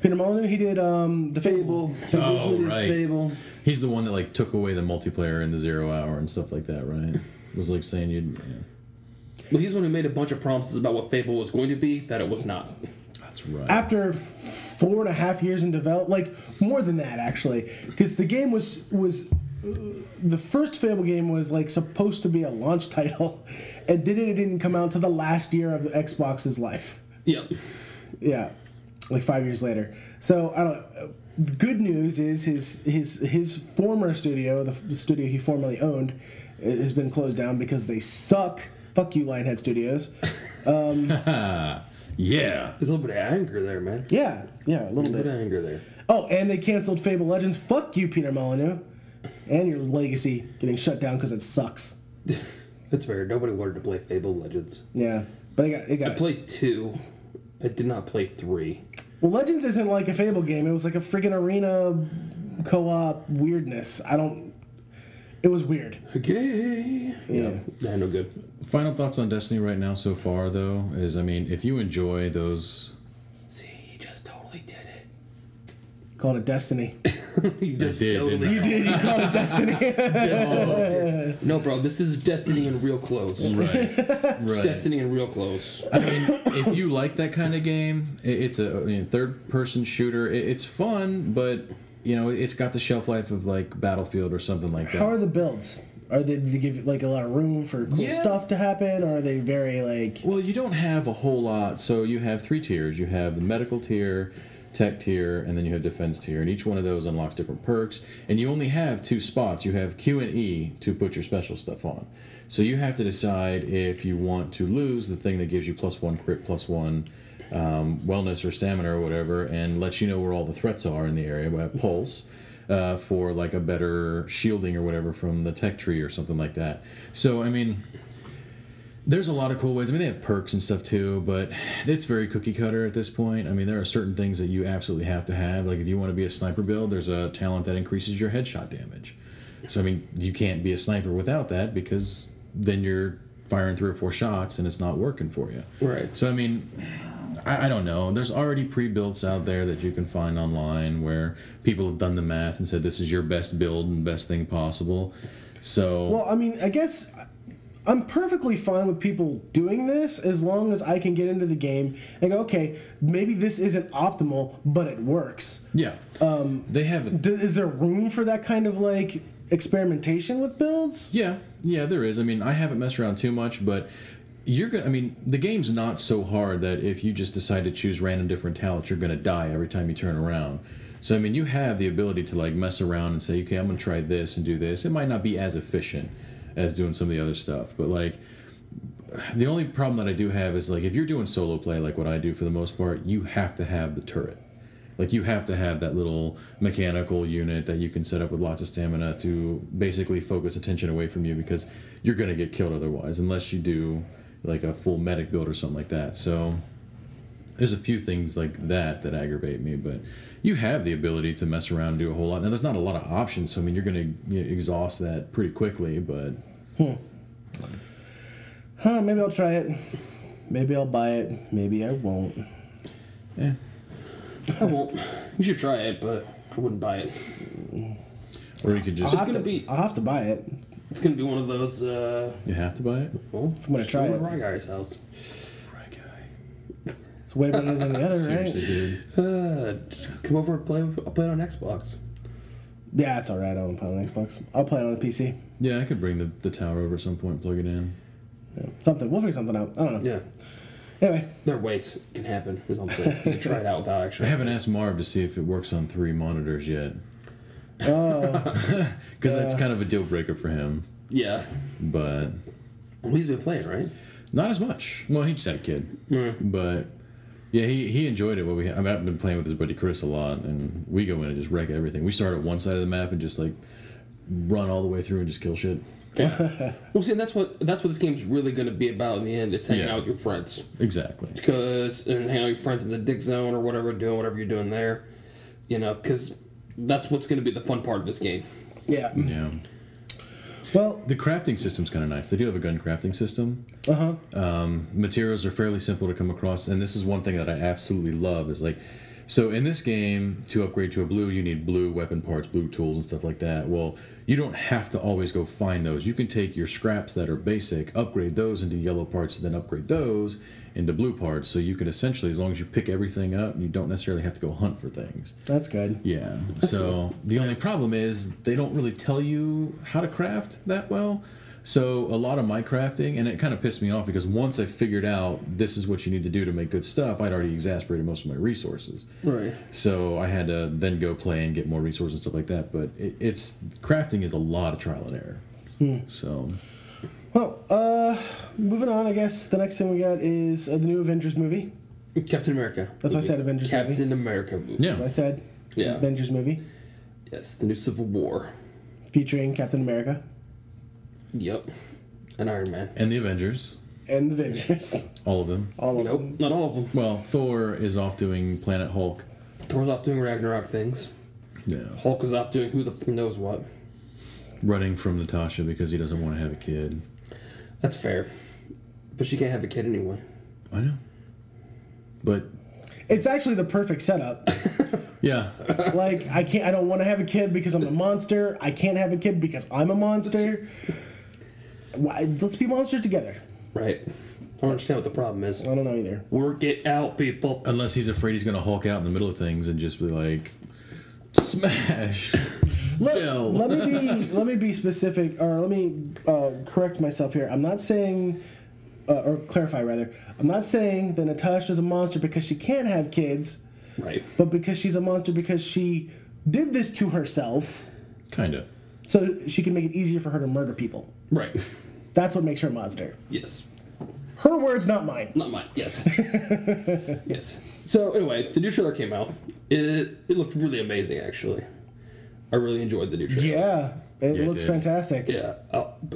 [SPEAKER 2] Peter Molyneux, he did the Fable.
[SPEAKER 1] Oh, right.
[SPEAKER 3] Fable.
[SPEAKER 1] He's the one that, like, took away the multiplayer in the 0 hour and stuff like that, right? Was, like, saying you'd... Yeah.
[SPEAKER 3] Well, he's the one who made a bunch of promises about what Fable was going to be that it was not.
[SPEAKER 1] That's right.
[SPEAKER 2] After 4.5 years in development, like more than that actually, because the game was the first Fable game was like supposed to be a launch title, and it didn't come out to the last year of the Xbox's life.
[SPEAKER 3] Yep.
[SPEAKER 2] Yeah, like 5 years later. So I don't. The good news is his former studio, the studio he formerly owned, has been closed down because they suck. Fuck you, Lionhead Studios.
[SPEAKER 1] Yeah.
[SPEAKER 3] There's a little bit of anger there, man.
[SPEAKER 2] Yeah, a little bit.
[SPEAKER 3] of anger there.
[SPEAKER 2] Oh, and they canceled Fable Legends. Fuck you, Peter Molyneux. And your legacy getting shut down because it sucks.
[SPEAKER 3] That's fair. Nobody wanted to play Fable Legends.
[SPEAKER 2] Yeah, but it got.
[SPEAKER 3] I played 2. I did not play 3.
[SPEAKER 2] Well, Legends isn't like a Fable game. It was like a friggin' arena co-op weirdness. It was weird.
[SPEAKER 3] Okay.
[SPEAKER 2] Yeah.
[SPEAKER 3] Nah, no good.
[SPEAKER 1] Final thoughts on Destiny right now so far, though, is, I mean, if you enjoy those...
[SPEAKER 3] See, he just totally did it.
[SPEAKER 2] Called it Destiny.
[SPEAKER 3] He just
[SPEAKER 1] did,
[SPEAKER 3] totally
[SPEAKER 1] didn't I?
[SPEAKER 2] You did. You called it Destiny.
[SPEAKER 3] No, bro, this is Destiny in real clothes.
[SPEAKER 1] Right.
[SPEAKER 3] It's Destiny in real clothes.
[SPEAKER 1] I mean, if you like that kind of game, it's a third-person shooter. It's fun, but, you know, it's got the shelf life of, like, Battlefield or something like that.
[SPEAKER 2] How are the builds? Do they give like a lot of room for cool stuff to happen, or are they very like...
[SPEAKER 1] Well, you don't have a whole lot. So you have 3 tiers. You have the medical tier, tech tier, and then you have defense tier. And each one of those unlocks different perks. And you only have 2 spots. You have Q and E to put your special stuff on. So you have to decide if you want to lose the thing that gives you +1 crit, +1 wellness or stamina or whatever, and lets you know where all the threats are in the area. We have Pulse. For like a better shielding or whatever from the tech tree or something like that. So, I mean, there's a lot of cool ways. I mean, they have perks and stuff too, but it's very cookie cutter at this point. I mean, there are certain things that you absolutely have to have. Like if you want to be a sniper build, there's a talent that increases your headshot damage. So, I mean, you can't be a sniper without that because then you're firing 3 or 4 shots and it's not working for you.
[SPEAKER 3] Right.
[SPEAKER 1] So, I mean... I don't know. There's already pre-builds out there that you can find online where people have done the math and said this is your best build and best thing possible. So...
[SPEAKER 2] Well, I mean, I guess I'm perfectly fine with people doing this as long as I can get into the game and go, okay, maybe this isn't optimal, but it works.
[SPEAKER 1] Yeah. They have...
[SPEAKER 2] Is there room for that kind of, like, experimentation with builds?
[SPEAKER 1] Yeah, there is. I mean, I haven't messed around too much, but... I mean, the game's not so hard that if you just decide to choose random different talents, you're going to die every time you turn around. So, I mean, you have the ability to, like, mess around and say, okay, I'm going to try this and do this. It might not be as efficient as doing some of the other stuff, but, like, the only problem that I do have is, like, if you're doing solo play, like what I do for the most part, you have to have the turret. Like, you have to have that little mechanical unit that you can set up with lots of stamina to basically focus attention away from you because you're going to get killed otherwise, unless you do... like a full medic build or something like that. So there's a few things like that aggravate me, but you have the ability to mess around and do a whole lot. Now, there's not a lot of options, so I mean, you're going to exhaust that pretty quickly, but...
[SPEAKER 2] Maybe I'll try it. Maybe I'll buy it. Maybe I won't.
[SPEAKER 1] Yeah.
[SPEAKER 3] I won't. You should try it, but I wouldn't buy it.
[SPEAKER 1] Or you could just...
[SPEAKER 2] I'll have to buy it.
[SPEAKER 3] It's going to be one of those...
[SPEAKER 1] You have to buy it?
[SPEAKER 3] Well,
[SPEAKER 2] I'm going to try it.
[SPEAKER 3] Rye Guy's house.
[SPEAKER 1] Rye Guy.
[SPEAKER 2] It's way better than the other,
[SPEAKER 1] Seriously,
[SPEAKER 2] right?
[SPEAKER 1] dude.
[SPEAKER 3] Just come over and play. I'll play it on Xbox.
[SPEAKER 2] Yeah, it's alright. I don't play on Xbox. I'll play it on the PC.
[SPEAKER 1] Yeah, I could bring the tower over at some point and plug it in.
[SPEAKER 2] Yeah. Something. We'll figure something out. I don't know.
[SPEAKER 3] Yeah.
[SPEAKER 2] Anyway.
[SPEAKER 3] There are ways it can happen. Is what I'm saying. You can try it out without actually...
[SPEAKER 1] I haven't asked Marv to see if it works on 3 monitors yet. Because that's kind of a deal breaker for him.
[SPEAKER 3] Yeah.
[SPEAKER 1] But...
[SPEAKER 3] Well, he's been playing, right?
[SPEAKER 1] Not as much. Well, he just had a kid. But... Yeah, he enjoyed it. I've been playing with his buddy Chris a lot, and we go in and just wreck everything. We start at one side of the map and just like run all the way through and just kill shit.
[SPEAKER 3] Yeah. Well, see, that's what this game's really going to be about in the end, is hanging out with your friends.
[SPEAKER 1] Exactly.
[SPEAKER 3] And hanging out with your friends in the dick zone or whatever, doing whatever you're doing there. You know, because that's what's going to be the fun part of this game.
[SPEAKER 2] Yeah.
[SPEAKER 1] Yeah.
[SPEAKER 2] Well,
[SPEAKER 1] the crafting system's kind of nice. They do have a gun crafting system.
[SPEAKER 2] Uh-huh.
[SPEAKER 1] Materials are fairly simple to come across, and this is one thing that I absolutely love. Is like So in this game, to upgrade to a blue, you need blue weapon parts, blue tools, and stuff like that. Well, you don't have to always go find those. You can take your scraps that are basic, upgrade those into yellow parts, and then upgrade those into blue parts. So you can essentially, as long as you pick everything up, you don't necessarily have to go hunt for things.
[SPEAKER 2] That's good.
[SPEAKER 1] Yeah. So the only problem is they don't really tell you how to craft that well. So a lot of my crafting, and it kind of pissed me off because once I figured out this is what you need to do to make good stuff, I'd already exasperated most of my resources.
[SPEAKER 3] Right.
[SPEAKER 1] So I had to then go play and get more resources and stuff like that. But it's crafting is a lot of trial and error. So.
[SPEAKER 2] Well, moving on, I guess the next thing we got is the new Avengers movie.
[SPEAKER 3] Captain America.
[SPEAKER 2] That's what I said, Avengers movie.
[SPEAKER 3] Captain America movie.
[SPEAKER 1] Yeah.
[SPEAKER 2] That's what I said.
[SPEAKER 3] Yeah.
[SPEAKER 2] Avengers movie.
[SPEAKER 3] Yes, the new Civil War.
[SPEAKER 2] Featuring Captain America.
[SPEAKER 3] Yep. And Iron Man.
[SPEAKER 1] And the Avengers.
[SPEAKER 2] And the Avengers.
[SPEAKER 1] All of them.
[SPEAKER 2] All of
[SPEAKER 3] Nope,
[SPEAKER 2] them.
[SPEAKER 3] not all of them.
[SPEAKER 1] Well, Thor is off doing Planet Hulk.
[SPEAKER 3] Thor's off doing Ragnarok things.
[SPEAKER 1] Yeah.
[SPEAKER 3] Hulk is off doing who the f knows what.
[SPEAKER 1] Running from Natasha because he doesn't want to have a kid.
[SPEAKER 3] That's fair. But she can't have a kid anyway.
[SPEAKER 1] I know. But
[SPEAKER 2] It's actually the perfect setup.
[SPEAKER 1] yeah.
[SPEAKER 2] Like, I don't want to have a kid because I'm a monster. I can't have a kid because I'm a monster. Let's be monsters together.
[SPEAKER 3] Right. I don't understand what the problem is.
[SPEAKER 2] I don't know either.
[SPEAKER 3] Work it out, people.
[SPEAKER 1] Unless he's afraid he's going to Hulk out in the middle of things and just be like, smash.
[SPEAKER 2] Let me be specific, or let me correct myself here. I'm not saying, or clarify rather, I'm not saying that Natasha's a monster because she can't have kids,
[SPEAKER 3] Right.
[SPEAKER 2] but because she's a monster because she did this to herself,
[SPEAKER 1] Kind of.
[SPEAKER 2] so she can make it easier for her to murder people.
[SPEAKER 3] Right.
[SPEAKER 2] That's what makes her a monster.
[SPEAKER 3] Yes.
[SPEAKER 2] Her words, not mine.
[SPEAKER 3] Not mine. Yes. Yes. So anyway, the new trailer came out. It looked really amazing, actually. I really enjoyed the new trailer.
[SPEAKER 2] Yeah, it
[SPEAKER 1] Yeah, it
[SPEAKER 2] looks
[SPEAKER 1] did.
[SPEAKER 2] fantastic.
[SPEAKER 3] Yeah.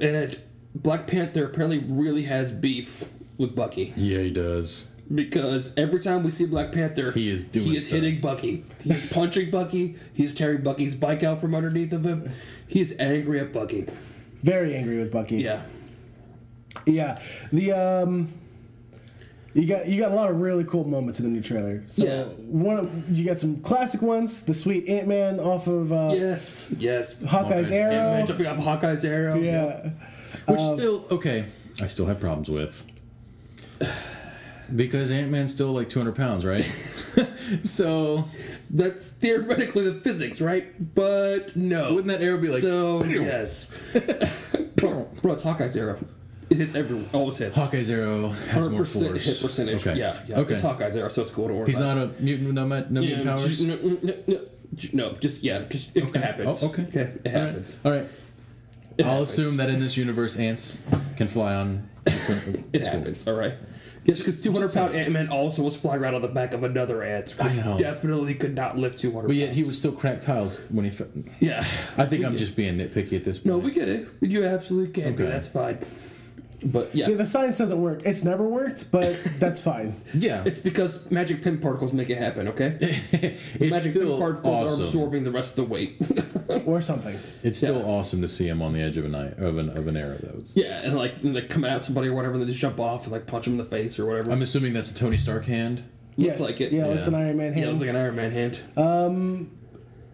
[SPEAKER 3] And Black Panther apparently really has beef with Bucky.
[SPEAKER 1] Yeah, he does.
[SPEAKER 3] Because every time we see Black Panther,
[SPEAKER 1] He is doing stuff.
[SPEAKER 3] hitting Bucky. He is punching Bucky. He's tearing Bucky's bike out from underneath of him. He is angry at Bucky.
[SPEAKER 2] Very angry with Bucky.
[SPEAKER 3] Yeah.
[SPEAKER 2] Yeah. The you got a lot of really cool moments in the new trailer. So
[SPEAKER 3] Yeah.
[SPEAKER 2] you got some classic ones, the sweet Ant-Man off of
[SPEAKER 3] Yes. Yes.
[SPEAKER 2] Hawkeye's arrow.
[SPEAKER 3] Ant-Man jumping off Hawkeye's arrow.
[SPEAKER 2] Yeah.
[SPEAKER 1] Which still, okay, I still have problems with. Because Ant-Man's still like 200 pounds, right? So,
[SPEAKER 3] That's theoretically the physics, right? But no.
[SPEAKER 1] wouldn't that arrow be like,
[SPEAKER 3] So,
[SPEAKER 1] "Pew!"
[SPEAKER 3] yes. Bro, it's Hawkeye's arrow. It hits everyone. Always hits.
[SPEAKER 1] Hawkeye's arrow has more
[SPEAKER 3] 100%
[SPEAKER 1] force.
[SPEAKER 3] hit percentage.
[SPEAKER 1] Okay.
[SPEAKER 3] Yeah.
[SPEAKER 1] Okay.
[SPEAKER 3] It's Hawkeye's arrow, so it's cool to worry
[SPEAKER 1] He's
[SPEAKER 3] about.
[SPEAKER 1] not a mutant with no mutant powers?
[SPEAKER 3] No, just it
[SPEAKER 1] Okay.
[SPEAKER 3] happens.
[SPEAKER 1] Oh, okay.
[SPEAKER 3] It happens.
[SPEAKER 1] All right.
[SPEAKER 3] It
[SPEAKER 1] I'll
[SPEAKER 3] happens.
[SPEAKER 1] assume that in this universe, ants can fly on.
[SPEAKER 3] It happens. All right. Yes, because 200-pound Ant-Man also was flying around on the back of another ant,
[SPEAKER 1] I
[SPEAKER 3] which
[SPEAKER 1] know.
[SPEAKER 3] definitely could not lift 200
[SPEAKER 1] But yet he
[SPEAKER 3] pounds.
[SPEAKER 1] was still cracked tiles when he.
[SPEAKER 3] Yeah.
[SPEAKER 1] I think I'm just being nitpicky at this point.
[SPEAKER 3] No, we get it. You absolutely can.
[SPEAKER 1] Okay.
[SPEAKER 3] That's fine. But yeah.
[SPEAKER 2] Yeah, the science doesn't work. It's never worked, but that's fine.
[SPEAKER 1] Yeah,
[SPEAKER 3] It's because magic pin particles make it happen, okay?
[SPEAKER 1] it's
[SPEAKER 3] Magic pin
[SPEAKER 1] still
[SPEAKER 3] particles are
[SPEAKER 1] awesome.
[SPEAKER 3] absorbing the rest of the weight.
[SPEAKER 2] Or something.
[SPEAKER 1] It's still awesome to see him on the edge of an arrow, though.
[SPEAKER 3] Yeah, and like come at somebody or whatever, and then just jump off and like punch them in the face or whatever.
[SPEAKER 1] I'm assuming that's a Tony Stark hand.
[SPEAKER 2] Yes.
[SPEAKER 3] like it.
[SPEAKER 2] Yeah, it looks
[SPEAKER 1] Yeah.
[SPEAKER 2] an Iron Man hand.
[SPEAKER 3] Yeah, it looks like an Iron Man hand.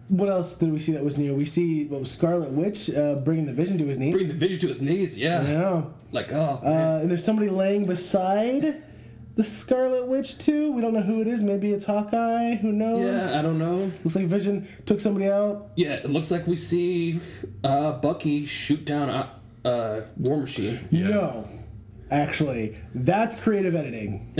[SPEAKER 2] What else did we see that was new? We see Scarlet Witch bringing the Vision to his knees.
[SPEAKER 3] Bring the Vision to his knees, yeah.
[SPEAKER 2] Yeah.
[SPEAKER 3] Like, oh, man.
[SPEAKER 2] And there's somebody laying beside the Scarlet Witch too. We don't know who it is. Maybe it's Hawkeye. Who knows?
[SPEAKER 3] Yeah, I don't know.
[SPEAKER 2] Looks like Vision took somebody out.
[SPEAKER 3] Yeah, it looks like we see Bucky shoot down War Machine.
[SPEAKER 1] Yeah.
[SPEAKER 2] No, actually, that's creative editing.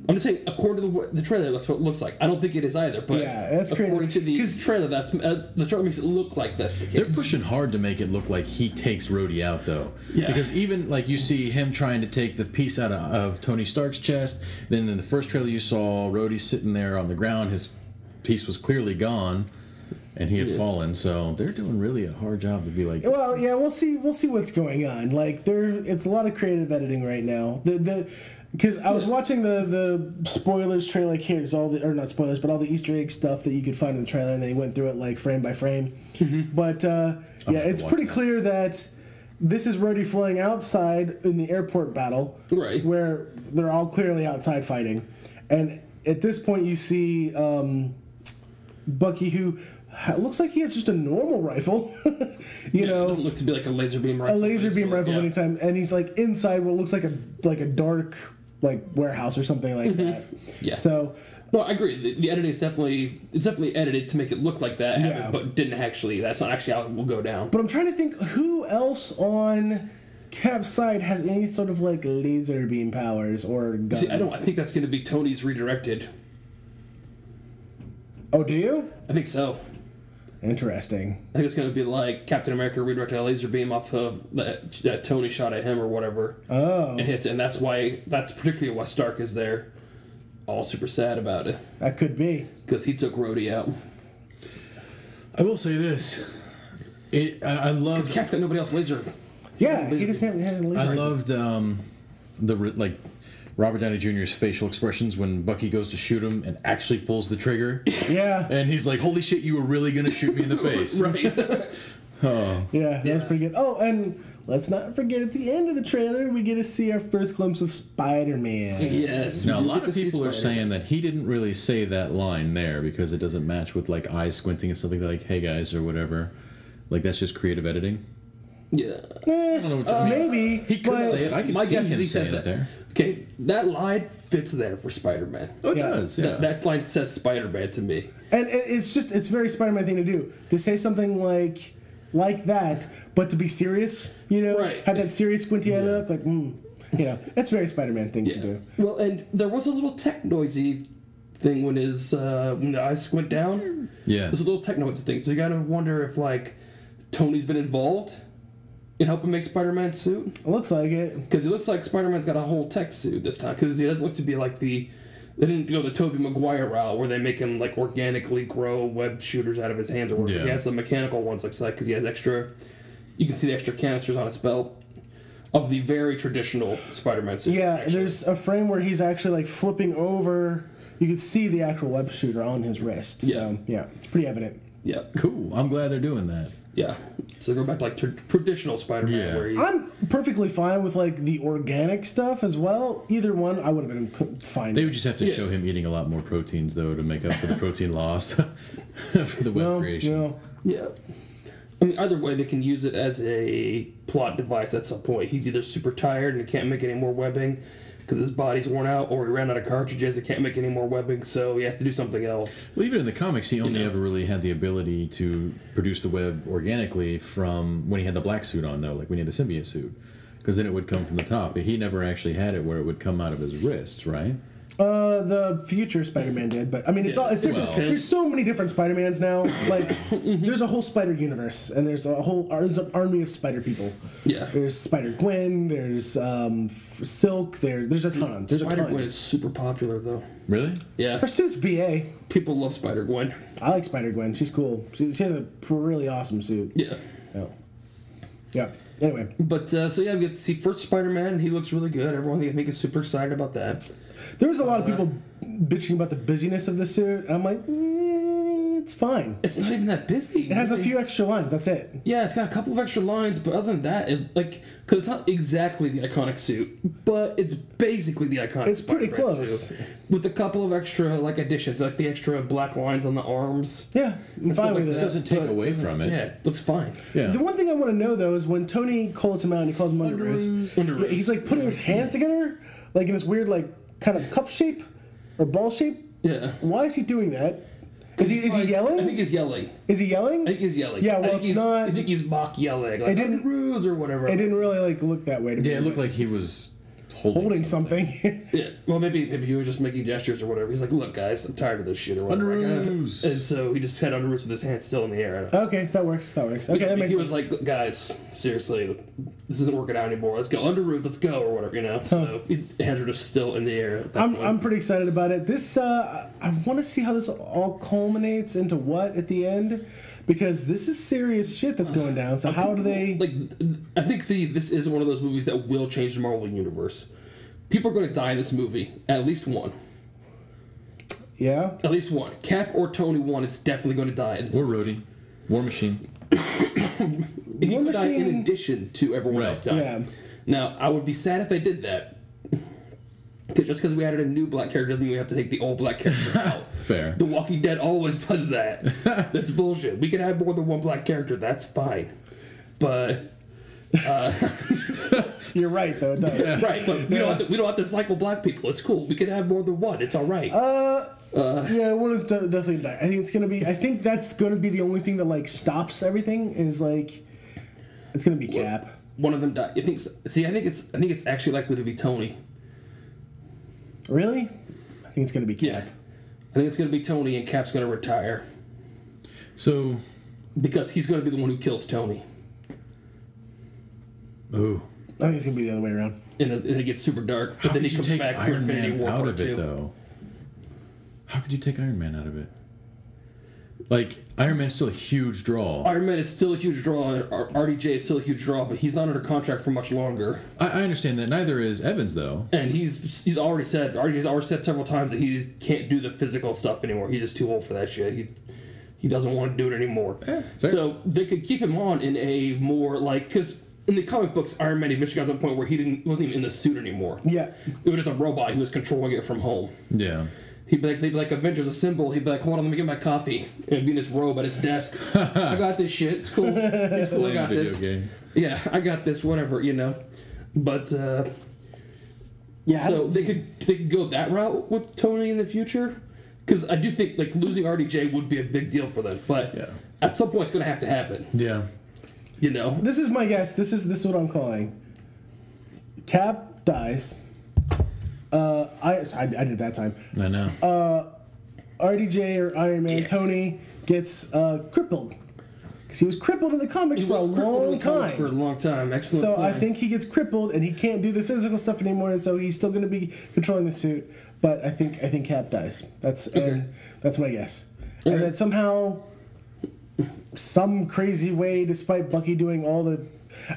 [SPEAKER 3] I'm just saying, according to the trailer, that's what it looks like. I don't think it is either, but
[SPEAKER 2] Yeah, that's
[SPEAKER 3] according
[SPEAKER 2] creative.
[SPEAKER 3] to the
[SPEAKER 2] 'Cause-
[SPEAKER 3] trailer, the trailer makes it look like that's the case.
[SPEAKER 1] They're pushing hard to make it look like he takes Rhodey out, though.
[SPEAKER 3] Yeah.
[SPEAKER 1] Because even like you see him trying to take the piece out of Tony Stark's chest. Then in the first trailer, you saw Rhodey sitting there on the ground. His piece was clearly gone, and he had fallen. So they're doing really a hard job to be like.
[SPEAKER 2] Well, yeah, we'll see. We'll see what's going on. Like it's a lot of creative editing right now. Because I was watching the spoilers trailer, like here's all the, or not spoilers, but all the Easter egg stuff that you could find in the trailer, and they went through it like frame by frame. But yeah, it's
[SPEAKER 1] watch
[SPEAKER 2] pretty
[SPEAKER 1] that.
[SPEAKER 2] clear that this is Rhodey flying outside in the airport battle,
[SPEAKER 3] Right.
[SPEAKER 2] where they're all clearly outside fighting, and at this point, you see Bucky, who looks like he has just a normal rifle. you know,
[SPEAKER 3] it doesn't look to be like a laser beam rifle.
[SPEAKER 2] A laser beam rifle anytime, and he's like inside what looks like a dark like warehouse or something like that.
[SPEAKER 3] Yeah.
[SPEAKER 2] So.
[SPEAKER 3] No, I agree. The editing is definitely edited to make it look like that,
[SPEAKER 2] Yeah.
[SPEAKER 3] but didn't actually. That's not actually how it will go down.
[SPEAKER 2] But I'm trying to think who else on Cap's side has any sort of like laser beam powers or guns.
[SPEAKER 3] See, I think that's going to be Tony's redirected.
[SPEAKER 2] Oh, do you?
[SPEAKER 3] I think so.
[SPEAKER 2] Interesting.
[SPEAKER 3] I think it's going to be like Captain America redirected a laser beam off of that Tony shot at him or whatever.
[SPEAKER 2] Oh.
[SPEAKER 3] And hits it, and that's particularly why Stark is there. All super sad about it.
[SPEAKER 2] That could be.
[SPEAKER 3] Because he took Rhodey out.
[SPEAKER 1] I will say this. I love...
[SPEAKER 3] Because Cap's got nobody else laser.
[SPEAKER 2] Yeah, he just has a laser.
[SPEAKER 1] I loved Robert Downey Jr.'s facial expressions when Bucky goes to shoot him and actually pulls the trigger.
[SPEAKER 2] Yeah.
[SPEAKER 1] And he's like, holy shit, you were really going to shoot me in the face.
[SPEAKER 3] Right.
[SPEAKER 1] Oh.
[SPEAKER 2] Yeah, that was pretty good. Oh, and let's not forget at the end of the trailer, we get to see our first glimpse of Spider-Man.
[SPEAKER 3] Yes.
[SPEAKER 1] Now, a lot of people are saying that he didn't really say that line there because it doesn't match with, like, eyes squinting and something like, hey, guys, or whatever. Like, that's just creative editing.
[SPEAKER 3] Yeah.
[SPEAKER 1] I don't know what to
[SPEAKER 2] Maybe.
[SPEAKER 1] He could say it. I can
[SPEAKER 3] My
[SPEAKER 1] see
[SPEAKER 3] guess is
[SPEAKER 1] him
[SPEAKER 3] he
[SPEAKER 1] saying
[SPEAKER 3] says
[SPEAKER 1] it
[SPEAKER 3] that.
[SPEAKER 1] there.
[SPEAKER 3] Okay, that line fits there for Spider-Man.
[SPEAKER 1] Oh, it
[SPEAKER 2] Yeah.
[SPEAKER 1] does, yeah.
[SPEAKER 3] That line says Spider-Man to me.
[SPEAKER 2] And it's very Spider-Man thing to do. To say something like that, but to be serious, you know?
[SPEAKER 3] Right.
[SPEAKER 2] Have that serious squinty eye look, like, you know, that's very Spider-Man thing to do.
[SPEAKER 3] Well, and there was a little tech noisy thing when when the eyes squint down.
[SPEAKER 1] Yeah.
[SPEAKER 3] There's a little tech noisy thing. So you gotta wonder if, like, Tony's been involved in helping make Spider-Man's suit.
[SPEAKER 2] It looks like it.
[SPEAKER 3] Because it looks like Spider-Man's got a whole tech suit this time. Because he doesn't look to be like they didn't go the Tobey Maguire route where they make him like organically grow web shooters out of his hands or whatever.
[SPEAKER 1] Yeah.
[SPEAKER 3] He has the mechanical ones, looks like, because he has extra. You can see the extra canisters on his belt of the very traditional Spider-Man suit.
[SPEAKER 2] Yeah,
[SPEAKER 3] actually.
[SPEAKER 2] there's a frame where he's actually like flipping over. You can see the actual web shooter on his wrist. So, yeah, it's pretty evident.
[SPEAKER 3] Yeah.
[SPEAKER 1] Cool. I'm glad they're doing that.
[SPEAKER 3] Yeah. So go back to like traditional Spider-Man
[SPEAKER 1] Yeah.
[SPEAKER 3] where he.
[SPEAKER 2] I'm perfectly fine with like the organic stuff as well. Either one, I would have been fine.
[SPEAKER 1] They would just have to show him eating a lot more proteins, though, to make up for the protein loss for the web creation.
[SPEAKER 2] No.
[SPEAKER 3] Yeah. I mean, either way, they can use it as a plot device at some point. He's either super tired and can't make any more webbing because his body's worn out, or he ran out of cartridges and can't make any more webbing, so he has to do something else.
[SPEAKER 1] Well, even in the comics, he only ever really had the ability to produce the web organically from when he had the black suit on, though, like when he had the symbiote suit. Because then it would come from the top. But he never actually had it where it would come out of his wrists, right?
[SPEAKER 2] The future Spider-Man did, but I mean, it's different.
[SPEAKER 1] Well-
[SPEAKER 2] There's so many different Spider-Mans now. Like, there's a whole Spider universe, and there's an army of Spider people.
[SPEAKER 3] Yeah.
[SPEAKER 2] There's Spider-Gwen. There's Silk. There's a ton. There's a
[SPEAKER 3] Spider-Gwen
[SPEAKER 2] ton.
[SPEAKER 3] is super popular, though.
[SPEAKER 1] Really?
[SPEAKER 3] Yeah.
[SPEAKER 2] Her suit's BA.
[SPEAKER 3] People love Spider-Gwen.
[SPEAKER 2] I like Spider-Gwen. She's cool. She has a really awesome suit.
[SPEAKER 3] Yeah.
[SPEAKER 2] Yeah. Yeah. Anyway.
[SPEAKER 3] But, so yeah, we get to see first Spider-Man. He looks really good. Everyone, I think, is super excited about that.
[SPEAKER 2] There was a lot of people bitching about the busyness of the suit, and I'm like, it's fine.
[SPEAKER 3] It's not even that busy.
[SPEAKER 2] It has a few extra lines. That's it.
[SPEAKER 3] Yeah, it's got a couple of extra lines, but other than that, because it's not exactly the iconic suit, but it's basically the iconic.
[SPEAKER 2] It's pretty
[SPEAKER 3] Spider-Man
[SPEAKER 2] close.
[SPEAKER 3] suit, with a couple of extra additions, like the extra black lines on the arms.
[SPEAKER 2] Yeah, I'm
[SPEAKER 3] stuff
[SPEAKER 2] fine with
[SPEAKER 3] like
[SPEAKER 2] it.
[SPEAKER 3] that.
[SPEAKER 1] Doesn't take
[SPEAKER 3] But-
[SPEAKER 1] away from it.
[SPEAKER 3] Yeah, it looks fine.
[SPEAKER 1] Yeah.
[SPEAKER 2] The one thing I want to know though is when Tony calls him out and he calls him Underoos,
[SPEAKER 3] Underoos.
[SPEAKER 2] he's like putting his hands together, like in this weird kind of cup shape or ball shape.
[SPEAKER 3] Yeah.
[SPEAKER 2] Why is he doing that? Is he yelling?
[SPEAKER 3] I think he's yelling.
[SPEAKER 2] Is he yelling?
[SPEAKER 3] I think he's yelling.
[SPEAKER 2] Yeah, well,
[SPEAKER 3] I think
[SPEAKER 2] it's
[SPEAKER 3] he's-
[SPEAKER 2] not-
[SPEAKER 3] I think he's mock yelling, like
[SPEAKER 2] It didn't-
[SPEAKER 3] Underoos or whatever.
[SPEAKER 2] It didn't really look that way to me.
[SPEAKER 1] Yeah, it looked like he was
[SPEAKER 2] holding something.
[SPEAKER 3] Yeah, well, maybe he was just making gestures or whatever. He's like, "Look, guys, I'm tired of this shit." Or whatever.
[SPEAKER 1] Underoos.
[SPEAKER 3] And so he just had Underoos with his hand still in the air.
[SPEAKER 2] Okay, that works. Okay, that makes
[SPEAKER 3] He
[SPEAKER 2] sense.
[SPEAKER 3] was like, "Guys, seriously, this isn't working out anymore. Let's go Underoos, let's go," or whatever, you know. So hands are just still in the air. At that point.
[SPEAKER 2] I'm pretty excited about it. This I want to see how this all culminates into what at the end, because this is serious shit that's going down. So how do they?
[SPEAKER 3] I think this is one of those movies that will change the Marvel universe. People are going to die in this movie. At least one.
[SPEAKER 2] Yeah.
[SPEAKER 3] At least one. Cap or Tony one is definitely going to die in this
[SPEAKER 1] Or Rhodey. War Machine.
[SPEAKER 3] He
[SPEAKER 2] War
[SPEAKER 3] could die in
[SPEAKER 2] Machine-
[SPEAKER 3] addition to everyone
[SPEAKER 1] Right.
[SPEAKER 3] else dying.
[SPEAKER 2] Yeah.
[SPEAKER 3] Now, I would be sad if they did that. Just because we added a new black character doesn't mean we have to take the old black character out.
[SPEAKER 1] Fair.
[SPEAKER 3] The Walking Dead always does that. That's bullshit. We can have more than one black character. That's fine. But...
[SPEAKER 2] You're right, though. It does.
[SPEAKER 3] Yeah. Right, but we don't have to cycle black people. It's cool. We can have more than one. It's all right.
[SPEAKER 2] Yeah, one is definitely. I think it's gonna be. I think that's gonna be the only thing that like stops everything. Is like, it's gonna be Cap.
[SPEAKER 3] One of them died. I think it's actually likely to be Tony.
[SPEAKER 2] Really? I think it's gonna be Cap.
[SPEAKER 3] Yeah. I think it's gonna be Tony, and Cap's gonna retire.
[SPEAKER 1] So.
[SPEAKER 3] Because he's gonna be the one who kills Tony.
[SPEAKER 1] Oh.
[SPEAKER 2] I think it's gonna be the other way around.
[SPEAKER 3] And it gets super dark, but then he comes back for
[SPEAKER 1] Iron
[SPEAKER 3] Infinity
[SPEAKER 1] Man
[SPEAKER 3] War
[SPEAKER 1] out
[SPEAKER 3] Part
[SPEAKER 1] of it,
[SPEAKER 3] 2.
[SPEAKER 1] though? How could you take Iron Man out of it? Like, Iron Man's still a huge draw.
[SPEAKER 3] Iron Man is still a huge draw. RDJ is still a huge draw, but he's not under contract for much longer.
[SPEAKER 1] I understand that. Neither is Evans, though.
[SPEAKER 3] And RDJ's already said several times that he can't do the physical stuff anymore. He's just too old for that shit. He doesn't want to do it anymore. So they could keep him on in a more like, because in the comic books, Iron Man eventually got to the point where he wasn't even in the suit anymore.
[SPEAKER 2] Yeah.
[SPEAKER 3] It was just a robot. He was controlling it from home.
[SPEAKER 1] Yeah.
[SPEAKER 3] They'd be like, Avengers assemble. He'd be like, hold on, let me get my coffee. And it'd be in his robe at his desk. I got this shit. It's cool. It's cool. I got this. Game. Yeah, I got this. Whatever, But
[SPEAKER 2] yeah.
[SPEAKER 3] So they could go that route with Tony in the future. Because I do think like losing RDJ would be a big deal for them. But at some point, it's going to have to happen.
[SPEAKER 1] Yeah.
[SPEAKER 2] This is my guess. This is what I'm calling. Cap dies. I did that time.
[SPEAKER 1] I know.
[SPEAKER 2] RDJ or Iron Man Tony gets crippled because he was crippled in the comics for a long time.
[SPEAKER 3] Excellent.
[SPEAKER 2] So
[SPEAKER 3] point.
[SPEAKER 2] I think he gets crippled and he can't do the physical stuff anymore, and so he's still going to be controlling the suit. But I think Cap dies. That's my guess.
[SPEAKER 3] Okay.
[SPEAKER 2] And that somehow, some crazy way, despite Bucky doing all the.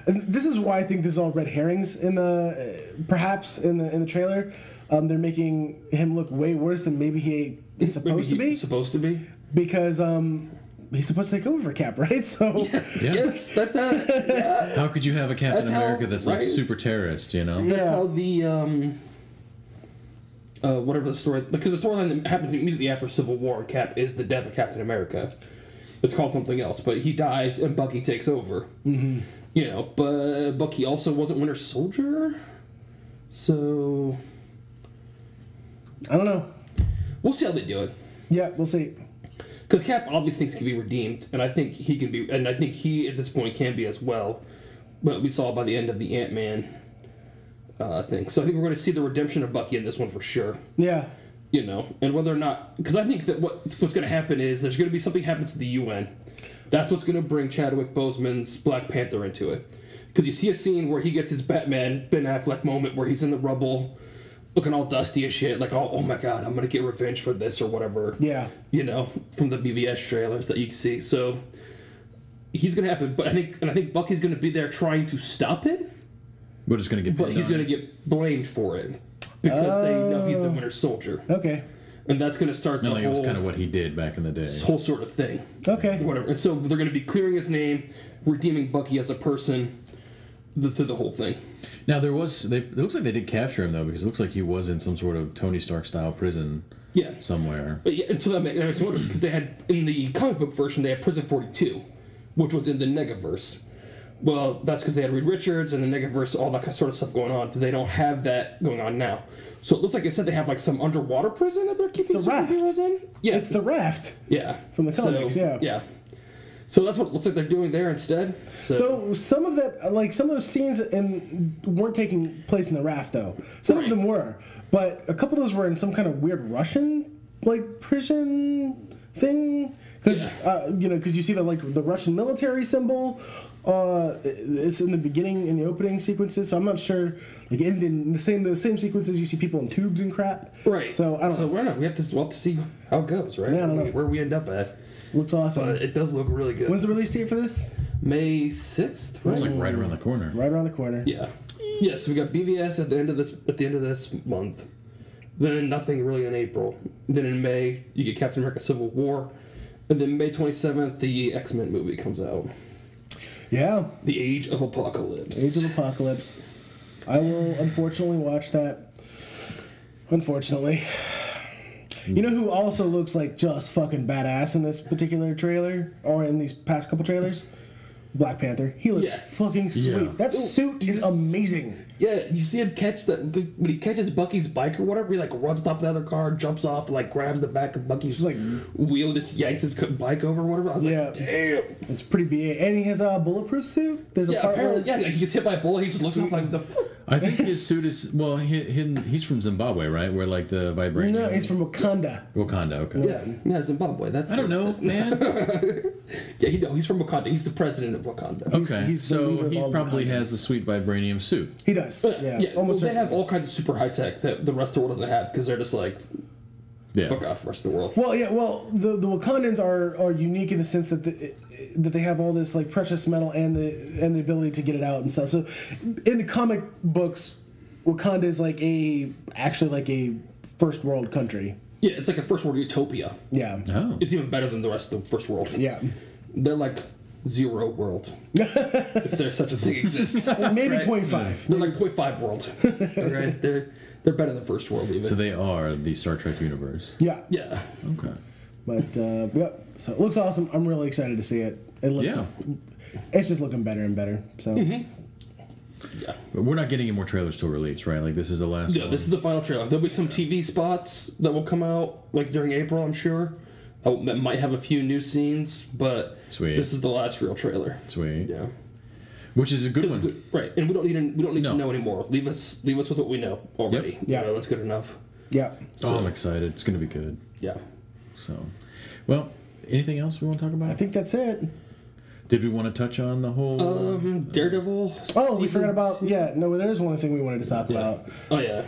[SPEAKER 2] And this is why I think this is all red herrings in the trailer. They're making him look way worse than maybe he is supposed to be.
[SPEAKER 3] Supposed to be
[SPEAKER 2] because he's supposed to take over for Cap, right? So
[SPEAKER 3] yes, that's
[SPEAKER 1] How could you have a Captain America that's like
[SPEAKER 3] right?
[SPEAKER 1] super terrorist?
[SPEAKER 3] That's how the whatever the story, because the storyline that happens immediately after Civil War, Cap is the death of Captain America. It's called something else, but he dies and Bucky takes over.
[SPEAKER 2] Mm-hmm.
[SPEAKER 3] But Bucky also wasn't Winter Soldier, so
[SPEAKER 2] I don't know.
[SPEAKER 3] We'll see how they do it.
[SPEAKER 2] Yeah, we'll see.
[SPEAKER 3] Because Cap obviously thinks he can be redeemed, and I think he can be, and I think he at this point can be as well. But we saw by the end of the Ant-Man thing, so I think we're going to see the redemption of Bucky in this one for sure.
[SPEAKER 2] Yeah.
[SPEAKER 3] And whether or not, because I think that what's going to happen is there's going to be something happen to the UN. That's what's going to bring Chadwick Boseman's Black Panther into it. Because you see a scene where he gets his Batman, Ben Affleck moment where he's in the rubble, looking all dusty as shit, like, oh my god, I'm going to get revenge for this or whatever. Yeah. From the BVS trailers that you can see. So he's going to happen, but I think Bucky's going to be there trying to stop it.
[SPEAKER 1] But it's going to get.
[SPEAKER 3] But he's going to get blamed for it because they know he's the Winter Soldier.
[SPEAKER 2] Okay.
[SPEAKER 3] And that's going to start the whole...
[SPEAKER 1] it was kind of what he did back in the day.
[SPEAKER 3] Whole sort of thing.
[SPEAKER 2] Okay.
[SPEAKER 3] Whatever. And so they're going to be clearing his name, redeeming Bucky as a person through the whole thing.
[SPEAKER 1] Now, it looks like they did capture him, though, because it looks like he was in some sort of Tony Stark-style prison somewhere.
[SPEAKER 3] And so that makes me wonder, because they had, in the comic book version, they had Prison 42, which was in the Negaverse. Well, that's because they had Reed Richards and the Negaverse, all that sort of stuff going on, but they don't have that going on now. So it looks like I said they have like some underwater prison that they're keeping superheroes in. Yeah,
[SPEAKER 2] it's the Raft.
[SPEAKER 3] Yeah,
[SPEAKER 2] from the comics.
[SPEAKER 3] Yeah. So that's what it looks like they're doing there instead.
[SPEAKER 2] So some of that, like some of those scenes, weren't taking place in the Raft though. Some of them were, but a couple of those were in some kind of weird Russian prison thing. Because you see the Russian military symbol. It's in the beginning, in the opening sequences. So I'm not sure. Like in the same sequences, you see people in tubes and crap.
[SPEAKER 3] Right.
[SPEAKER 2] So I don't know.
[SPEAKER 3] So we'll have to see how it goes, right?
[SPEAKER 2] Yeah, I don't know
[SPEAKER 3] where we end up at.
[SPEAKER 2] Looks awesome.
[SPEAKER 3] But it does look really good.
[SPEAKER 2] When's the release date for this?
[SPEAKER 3] May 6th. Right?
[SPEAKER 1] It's like right around the corner.
[SPEAKER 2] Right around the corner.
[SPEAKER 3] Yeah. Yeah. So we got BVS at the end of this month. Then nothing really in April. Then in May you get Captain America: Civil War. And then May 27th, the X-Men movie comes out.
[SPEAKER 2] Yeah.
[SPEAKER 3] The Age of Apocalypse.
[SPEAKER 2] Age of Apocalypse. I will unfortunately watch that. Unfortunately. You know who also looks like just fucking badass in this particular trailer, or in these past couple trailers? Black Panther. He looks fucking sweet.
[SPEAKER 1] Yeah.
[SPEAKER 2] That suit is amazing.
[SPEAKER 3] Yeah, you see him catch when he catches Bucky's bike or whatever, he like runs top of the other car, jumps off, like grabs the back of Bucky's
[SPEAKER 2] Just like
[SPEAKER 3] wheel, just yanks his bike over or whatever. I was like, damn.
[SPEAKER 2] It's pretty BA. And he has a bulletproof suit. There's a part
[SPEAKER 3] apparently,
[SPEAKER 2] where
[SPEAKER 3] like he gets hit by a bullet, he just looks up like the fuck.
[SPEAKER 1] I think his suit is he's from Zimbabwe, right? Where like the vibranium.
[SPEAKER 2] No, he's from Wakanda.
[SPEAKER 1] Wakanda. Okay.
[SPEAKER 3] Yeah, Zimbabwe. That's
[SPEAKER 1] I don't know, man.
[SPEAKER 3] Yeah, he's from Wakanda. He's the president of Wakanda.
[SPEAKER 1] Okay,
[SPEAKER 2] he's the
[SPEAKER 1] so
[SPEAKER 2] leader of
[SPEAKER 1] he
[SPEAKER 2] all
[SPEAKER 1] probably
[SPEAKER 2] Wakandans.
[SPEAKER 1] has a sweet vibranium suit.
[SPEAKER 2] He does. Yeah,
[SPEAKER 3] Well,
[SPEAKER 2] almost
[SPEAKER 3] they have
[SPEAKER 2] certainly.
[SPEAKER 3] all kinds of super high tech that the rest of the world doesn't have because they're just like,
[SPEAKER 1] Yeah.
[SPEAKER 3] fuck off, the rest of the world.
[SPEAKER 2] Well, yeah. Well, the Wakandans are unique in the sense that that they have all this like precious metal and the ability to get it out and stuff. So, in the comic books, Wakanda is actually like a first world country.
[SPEAKER 3] Yeah, it's like a first world utopia.
[SPEAKER 2] Yeah.
[SPEAKER 1] Oh.
[SPEAKER 3] It's even better than the rest of the first world.
[SPEAKER 2] Yeah.
[SPEAKER 3] They're like zero world, if there's such a thing exists.
[SPEAKER 2] Maybe
[SPEAKER 3] Right?
[SPEAKER 2] 0.5.
[SPEAKER 3] They're like 0.5 world. Right? They're better than first world even.
[SPEAKER 1] So they are the Star Trek universe.
[SPEAKER 2] Yeah.
[SPEAKER 3] Yeah.
[SPEAKER 1] Okay.
[SPEAKER 2] But yep. So it looks awesome. I'm really excited to see it. It looks.
[SPEAKER 1] Yeah.
[SPEAKER 2] It's just looking better and better. So.
[SPEAKER 3] Yeah.
[SPEAKER 1] But we're not getting any more trailers till release, right? Like this is the last
[SPEAKER 3] Yeah,
[SPEAKER 1] one.
[SPEAKER 3] this is the final trailer. There'll be some TV spots that will come out like during April, I'm sure. That might have a few new scenes, but
[SPEAKER 1] Sweet.
[SPEAKER 3] this is the last real trailer.
[SPEAKER 1] Sweet.
[SPEAKER 3] Yeah.
[SPEAKER 1] Which is a good one.
[SPEAKER 3] Right, and we don't need
[SPEAKER 1] No.
[SPEAKER 3] to know anymore. Leave us with what we know already.
[SPEAKER 1] Yep.
[SPEAKER 2] Yeah.
[SPEAKER 3] You know, that's good enough.
[SPEAKER 2] Yeah.
[SPEAKER 1] Oh, I'm excited. It's going to be good.
[SPEAKER 3] Yeah.
[SPEAKER 1] So, well, anything else we want to talk about?
[SPEAKER 2] I think that's it.
[SPEAKER 1] Did we want to touch on the whole?
[SPEAKER 3] Daredevil.
[SPEAKER 2] Oh, we
[SPEAKER 3] season-
[SPEAKER 2] forgot about. Yeah. No, there is one thing we wanted to talk about.
[SPEAKER 3] Oh yeah.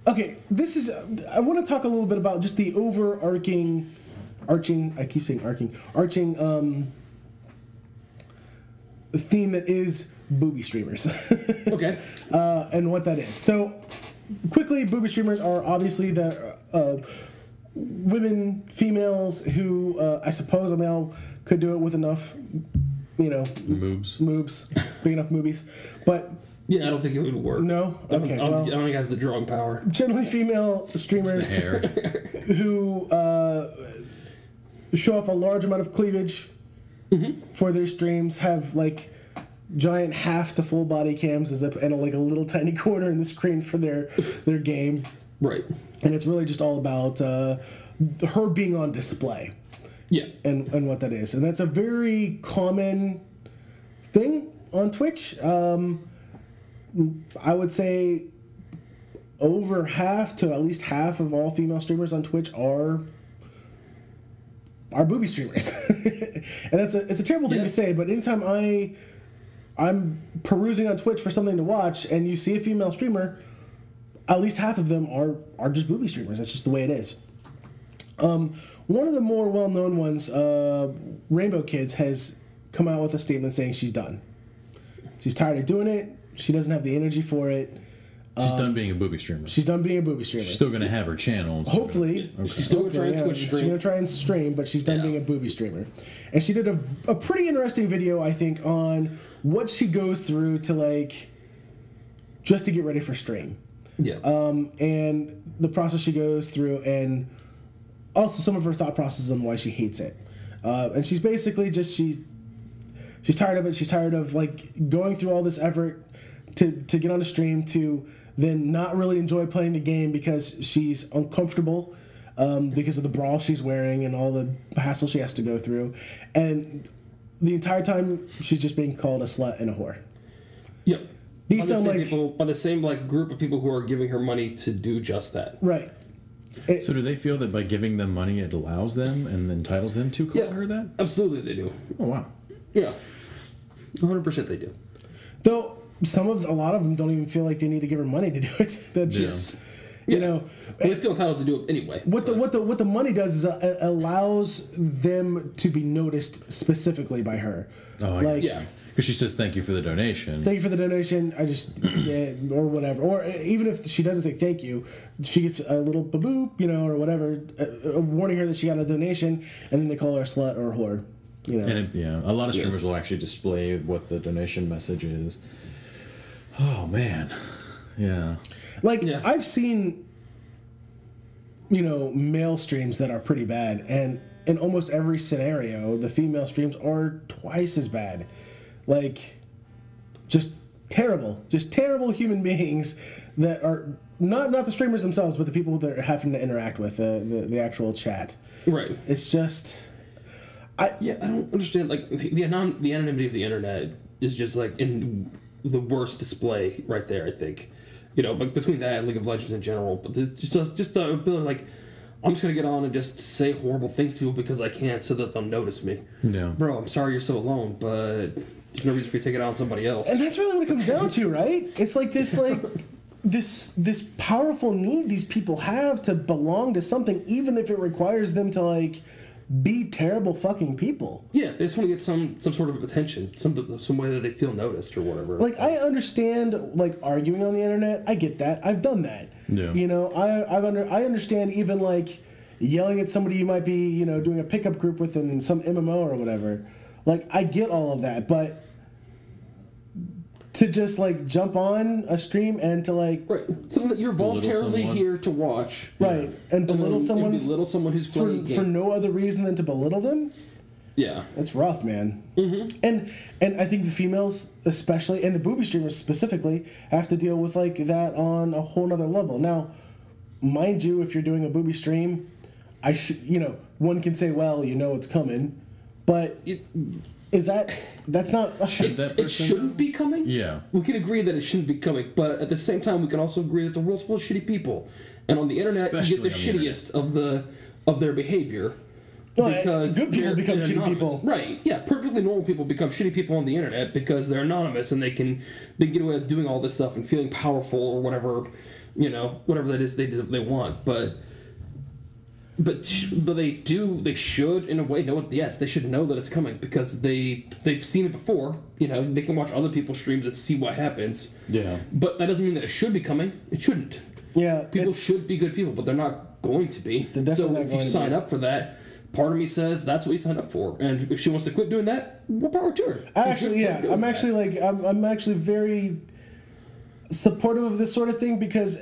[SPEAKER 2] Okay, this is. I want to talk a little bit about just the overarching, I keep saying arching theme that is booby streamers,
[SPEAKER 3] Okay.
[SPEAKER 2] and what that is. So, quickly, booby streamers are obviously the women, females who I suppose a male could do it with enough,
[SPEAKER 1] Moobs.
[SPEAKER 2] big enough movies, but.
[SPEAKER 3] Yeah, I don't think it would work.
[SPEAKER 2] No? Okay,
[SPEAKER 3] I don't
[SPEAKER 2] well-
[SPEAKER 3] think it has the drawing power.
[SPEAKER 2] Generally, female
[SPEAKER 1] The
[SPEAKER 2] streamers
[SPEAKER 1] hair.
[SPEAKER 2] who show off a large amount of cleavage for their streams have like giant half to full body cams and like a little tiny corner in the screen for their game,
[SPEAKER 3] Right.
[SPEAKER 2] and it's really just all about her being on display
[SPEAKER 3] Yeah.
[SPEAKER 2] and what that is, and that's a very common thing on Twitch. I would say over half to at least half of all female streamers on Twitch are booby streamers, and it's a terrible thing to say. But anytime I'm perusing on Twitch for something to watch, and you see a female streamer, at least half of them are just booby streamers. That's just the way it is. One of the more well-known ones, Rainbow Kids, has come out with a statement saying she's done. She's tired of doing it. She doesn't have the energy for it.
[SPEAKER 1] She's done being a booby streamer.
[SPEAKER 2] She's done being a booby streamer.
[SPEAKER 1] She's still going to have her channel. so-
[SPEAKER 2] Hopefully,
[SPEAKER 3] She's still going to try and Twitch
[SPEAKER 2] she's
[SPEAKER 3] stream.
[SPEAKER 2] gonna try and stream, but she's done
[SPEAKER 3] Yeah.
[SPEAKER 2] being a booby streamer. And she did a pretty interesting video, I think, on what she goes through to just to get ready for stream,
[SPEAKER 3] Yeah.
[SPEAKER 2] and the process she goes through, and also some of her thought processes on why she hates it. And she's basically just she's tired of it. She's tired of going through all this effort to get on the stream, to then not really enjoy playing the game because she's uncomfortable because of the bra she's wearing and all the hassle she has to go through, and the entire time she's just being called a slut and a whore.
[SPEAKER 3] Yep.
[SPEAKER 2] These
[SPEAKER 3] by the
[SPEAKER 2] sound
[SPEAKER 3] same
[SPEAKER 2] like
[SPEAKER 3] people, by the same group of people who are giving her money to do just that.
[SPEAKER 2] right.
[SPEAKER 1] So do they feel that by giving them money it allows them and entitles them to call her that?
[SPEAKER 3] Absolutely, they do.
[SPEAKER 1] Oh, wow.
[SPEAKER 3] Yeah. 100% they do.
[SPEAKER 2] Though a lot of them don't even feel like they need to give her money to do it. That just you know.
[SPEAKER 3] Well, they feel entitled to do it anyway.
[SPEAKER 2] What the money does is it allows them to be noticed specifically by her.
[SPEAKER 1] Oh,
[SPEAKER 3] Yeah.
[SPEAKER 1] Because she says thank you for the donation.
[SPEAKER 2] Thank you for the donation. I just or whatever. Or even if she doesn't say thank you, she gets a little baboop, or whatever, warning her that she got a donation, and then they call her a slut or a whore.
[SPEAKER 1] And a lot of streamers will actually display what the donation message is. Oh man, yeah.
[SPEAKER 2] I've seen male streams that are pretty bad, and in almost every scenario, the female streams are twice as bad. Like, just terrible human beings that are not the streamers themselves, but the people that are having to interact with the actual chat.
[SPEAKER 3] Right.
[SPEAKER 2] It's just,
[SPEAKER 3] I don't understand. Like the anonymity of the internet is just like in the worst display right there. I think, but between that and League of Legends in general, but just the ability, like, I'm just gonna get on and just say horrible things to people because I can, so that they'll notice me.
[SPEAKER 1] Yeah.
[SPEAKER 3] Bro, I'm sorry you're so alone, but there's no reason for you to take it out on somebody else.
[SPEAKER 2] and that's really what it comes down to, right? It's like this, this powerful need these people have to belong to something, even if it requires them to like be terrible fucking people.
[SPEAKER 3] Yeah, they just want to get some sort of attention, some way that they feel noticed or whatever.
[SPEAKER 2] Like, I understand, like, arguing on the internet. I get that. I've done that.
[SPEAKER 1] Yeah.
[SPEAKER 2] I understand even, like, yelling at somebody you might be, doing a pickup group with in some MMO or whatever. Like, I get all of that, but to just, like, jump on a stream and to, like...
[SPEAKER 3] Right. Something that you're voluntarily here to watch.
[SPEAKER 2] Right. And belittle someone
[SPEAKER 3] who's playing
[SPEAKER 2] for no other reason than to belittle them?
[SPEAKER 3] Yeah.
[SPEAKER 2] It's rough, man. Mm-hmm. And I think the females, especially, and the booby streamers specifically, have to deal with, like, that on a whole nother level. Now, mind you, if you're doing a booby stream, one can say, well, it's coming, but... That's not...
[SPEAKER 3] It shouldn't be coming?
[SPEAKER 1] Yeah.
[SPEAKER 3] We can agree that it shouldn't be coming, but at the same time, we can also agree that the world's full of shitty people. And on the internet, you get the shittiest of their behavior. Because
[SPEAKER 2] good people become shitty
[SPEAKER 3] anonymous.
[SPEAKER 2] people.
[SPEAKER 3] Right, yeah. Perfectly normal people become shitty people on the internet because they're anonymous and they get away with doing all this stuff and feeling powerful or whatever, whatever that is they want. But they should, in a way, know it. Yes, they should know that it's coming because they've seen it before. They can watch other people's streams and see what happens.
[SPEAKER 1] Yeah.
[SPEAKER 3] But that doesn't mean that it should be coming. It shouldn't.
[SPEAKER 2] Yeah.
[SPEAKER 3] People should be good people, but they're not going to be.
[SPEAKER 2] So
[SPEAKER 3] if you sign up for that, part of me says that's what you signed up for. And if she wants to quit doing that, what power to her?
[SPEAKER 2] I'm actually very supportive of this sort of thing because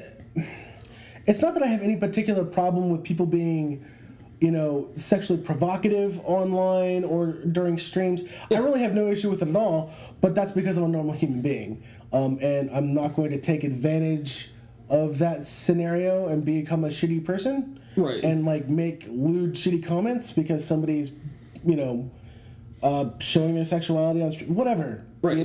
[SPEAKER 2] it's not that I have any particular problem with people being, sexually provocative online or during streams. Yeah. I really have no issue with it at all, but that's because I'm a normal human being. And I'm not going to take advantage of that scenario and become a shitty person.
[SPEAKER 3] Right.
[SPEAKER 2] And, like, make lewd, shitty comments because somebody's, showing their sexuality on stream. Whatever.
[SPEAKER 3] Right.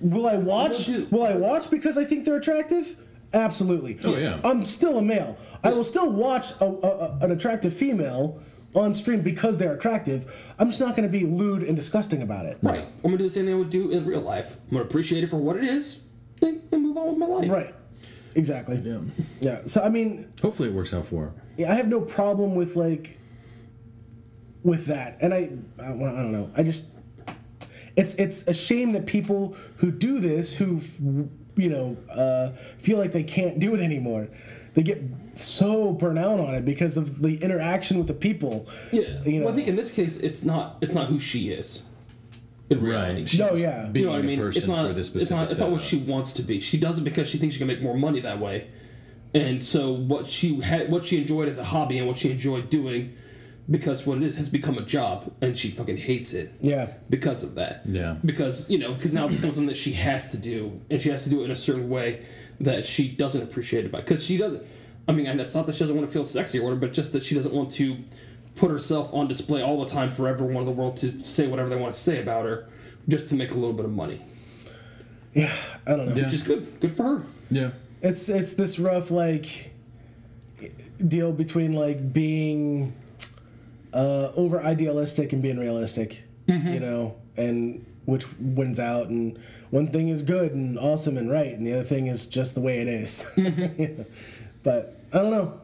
[SPEAKER 2] Will I watch? Will I watch because I think they're attractive? Absolutely.
[SPEAKER 1] Oh, yeah.
[SPEAKER 2] I'm still a male. I will still watch an attractive female on stream because they're attractive. I'm just not going to be lewd and disgusting about it.
[SPEAKER 3] Right. I'm going to do the same thing I would do in real life. I'm going to appreciate it for what it is and move on with my life.
[SPEAKER 2] Right. Exactly.
[SPEAKER 1] Yeah.
[SPEAKER 2] Yeah. So, I mean...
[SPEAKER 1] Hopefully it works out for her.
[SPEAKER 2] Yeah, I have no problem with, like... with that. And I don't know. I just... It's a shame that people who do this, who... feel like they can't do it anymore. They get so burnt out on it because of the interaction with the people.
[SPEAKER 3] Yeah. Well, I think in this case, it's not who she is. In reality.
[SPEAKER 2] No, yeah.
[SPEAKER 1] Being
[SPEAKER 3] what I mean?
[SPEAKER 1] It's
[SPEAKER 3] not what she wants to be. She does it because she thinks she can make more money that way. And so what she enjoyed as a hobby and what she enjoyed doing, because what it is has become a job, and she fucking hates it. Yeah. Because of that.
[SPEAKER 1] Yeah.
[SPEAKER 3] Because now it becomes something that she has to do, and she has to do it in a certain way that she doesn't appreciate it by. Because she doesn't. I mean, and it's not that she doesn't want to feel sexy or whatever, but just that she doesn't want to put herself on display all the time for everyone in the world to say whatever they want to say about her, just to make a little bit of money.
[SPEAKER 2] Yeah, I don't know.
[SPEAKER 3] Which is good. Good for her.
[SPEAKER 1] Yeah.
[SPEAKER 2] It's this rough, like, deal between, like, being over idealistic and being realistic, and which wins out, and one thing is good and awesome and right, and the other thing is just the way it is. But I don't know.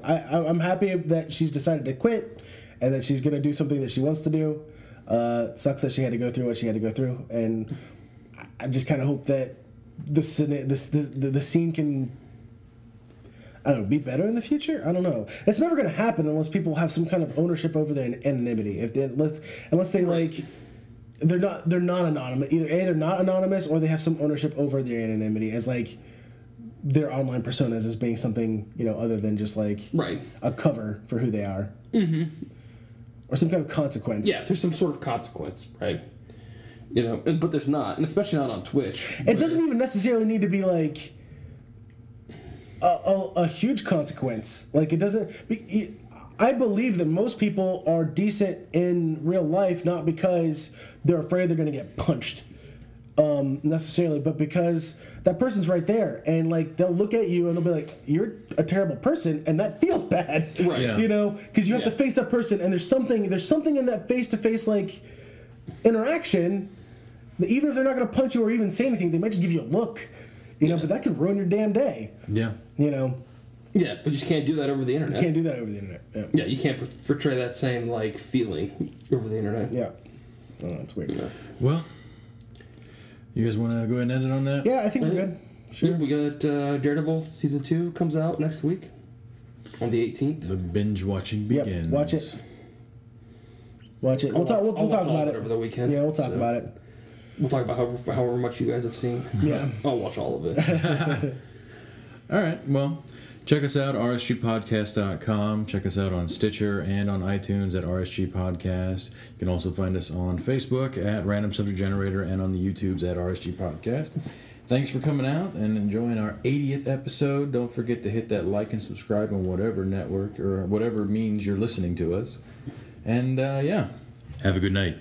[SPEAKER 2] I'm happy that she's decided to quit and that she's going to do something that she wants to do. It sucks that she had to go through what she had to go through, and I just kind of hope that the scene can, I don't know, be better in the future. I don't know. It's never going to happen unless people have some kind of ownership over their anonymity. Unless they like, they're not anonymous. Either A, they're not anonymous, or they have some ownership over their anonymity as like their online personas as being something, other than just like
[SPEAKER 3] Right.
[SPEAKER 2] a cover for who they are. Mm-hmm. Or some kind of consequence.
[SPEAKER 3] Yeah, there's some sort of consequence, right? But there's not, and especially not on Twitch.
[SPEAKER 2] It doesn't even necessarily need to be like a huge consequence. Like, it doesn't. I believe that most people are decent in real life, not because they're afraid they're going to get punched necessarily, but because that person's right there, and like they'll look at you and they'll be like, "You're a terrible person," and that feels bad,
[SPEAKER 3] Right?
[SPEAKER 1] Yeah.
[SPEAKER 2] Because you have to face that person, and there's something in that face-to-face like interaction that even if they're not going to punch you or even say anything, they might just give you a look, but that could ruin your damn day.
[SPEAKER 1] Yeah.
[SPEAKER 3] Yeah, but you just can't do that over the internet.
[SPEAKER 2] You can't do that over the internet.
[SPEAKER 3] Yeah, you can't portray that same like feeling over the internet.
[SPEAKER 2] Yeah. I don't know, it's weird.
[SPEAKER 3] Yeah.
[SPEAKER 1] Well, you guys want to go ahead and end it on that?
[SPEAKER 2] Yeah, I think we're good.
[SPEAKER 3] Sure. We got Daredevil season 2 comes out next week on the 18th.
[SPEAKER 1] The binge watching begins.
[SPEAKER 2] Yep, watch it. Watch it. We'll talk about it
[SPEAKER 3] over the weekend.
[SPEAKER 2] Yeah, we'll talk about it.
[SPEAKER 3] We'll talk about however much you guys have seen.
[SPEAKER 2] Yeah.
[SPEAKER 3] I'll watch all of it.
[SPEAKER 1] All right. Well, check us out, rsgpodcast.com. Check us out on Stitcher and on iTunes at RSG Podcast. You can also find us on Facebook at Random Subject Generator and on the YouTubes at RSG Podcast. Thanks for coming out and enjoying our 80th episode. Don't forget to hit that like and subscribe on whatever network or whatever means you're listening to us. And, have a good night.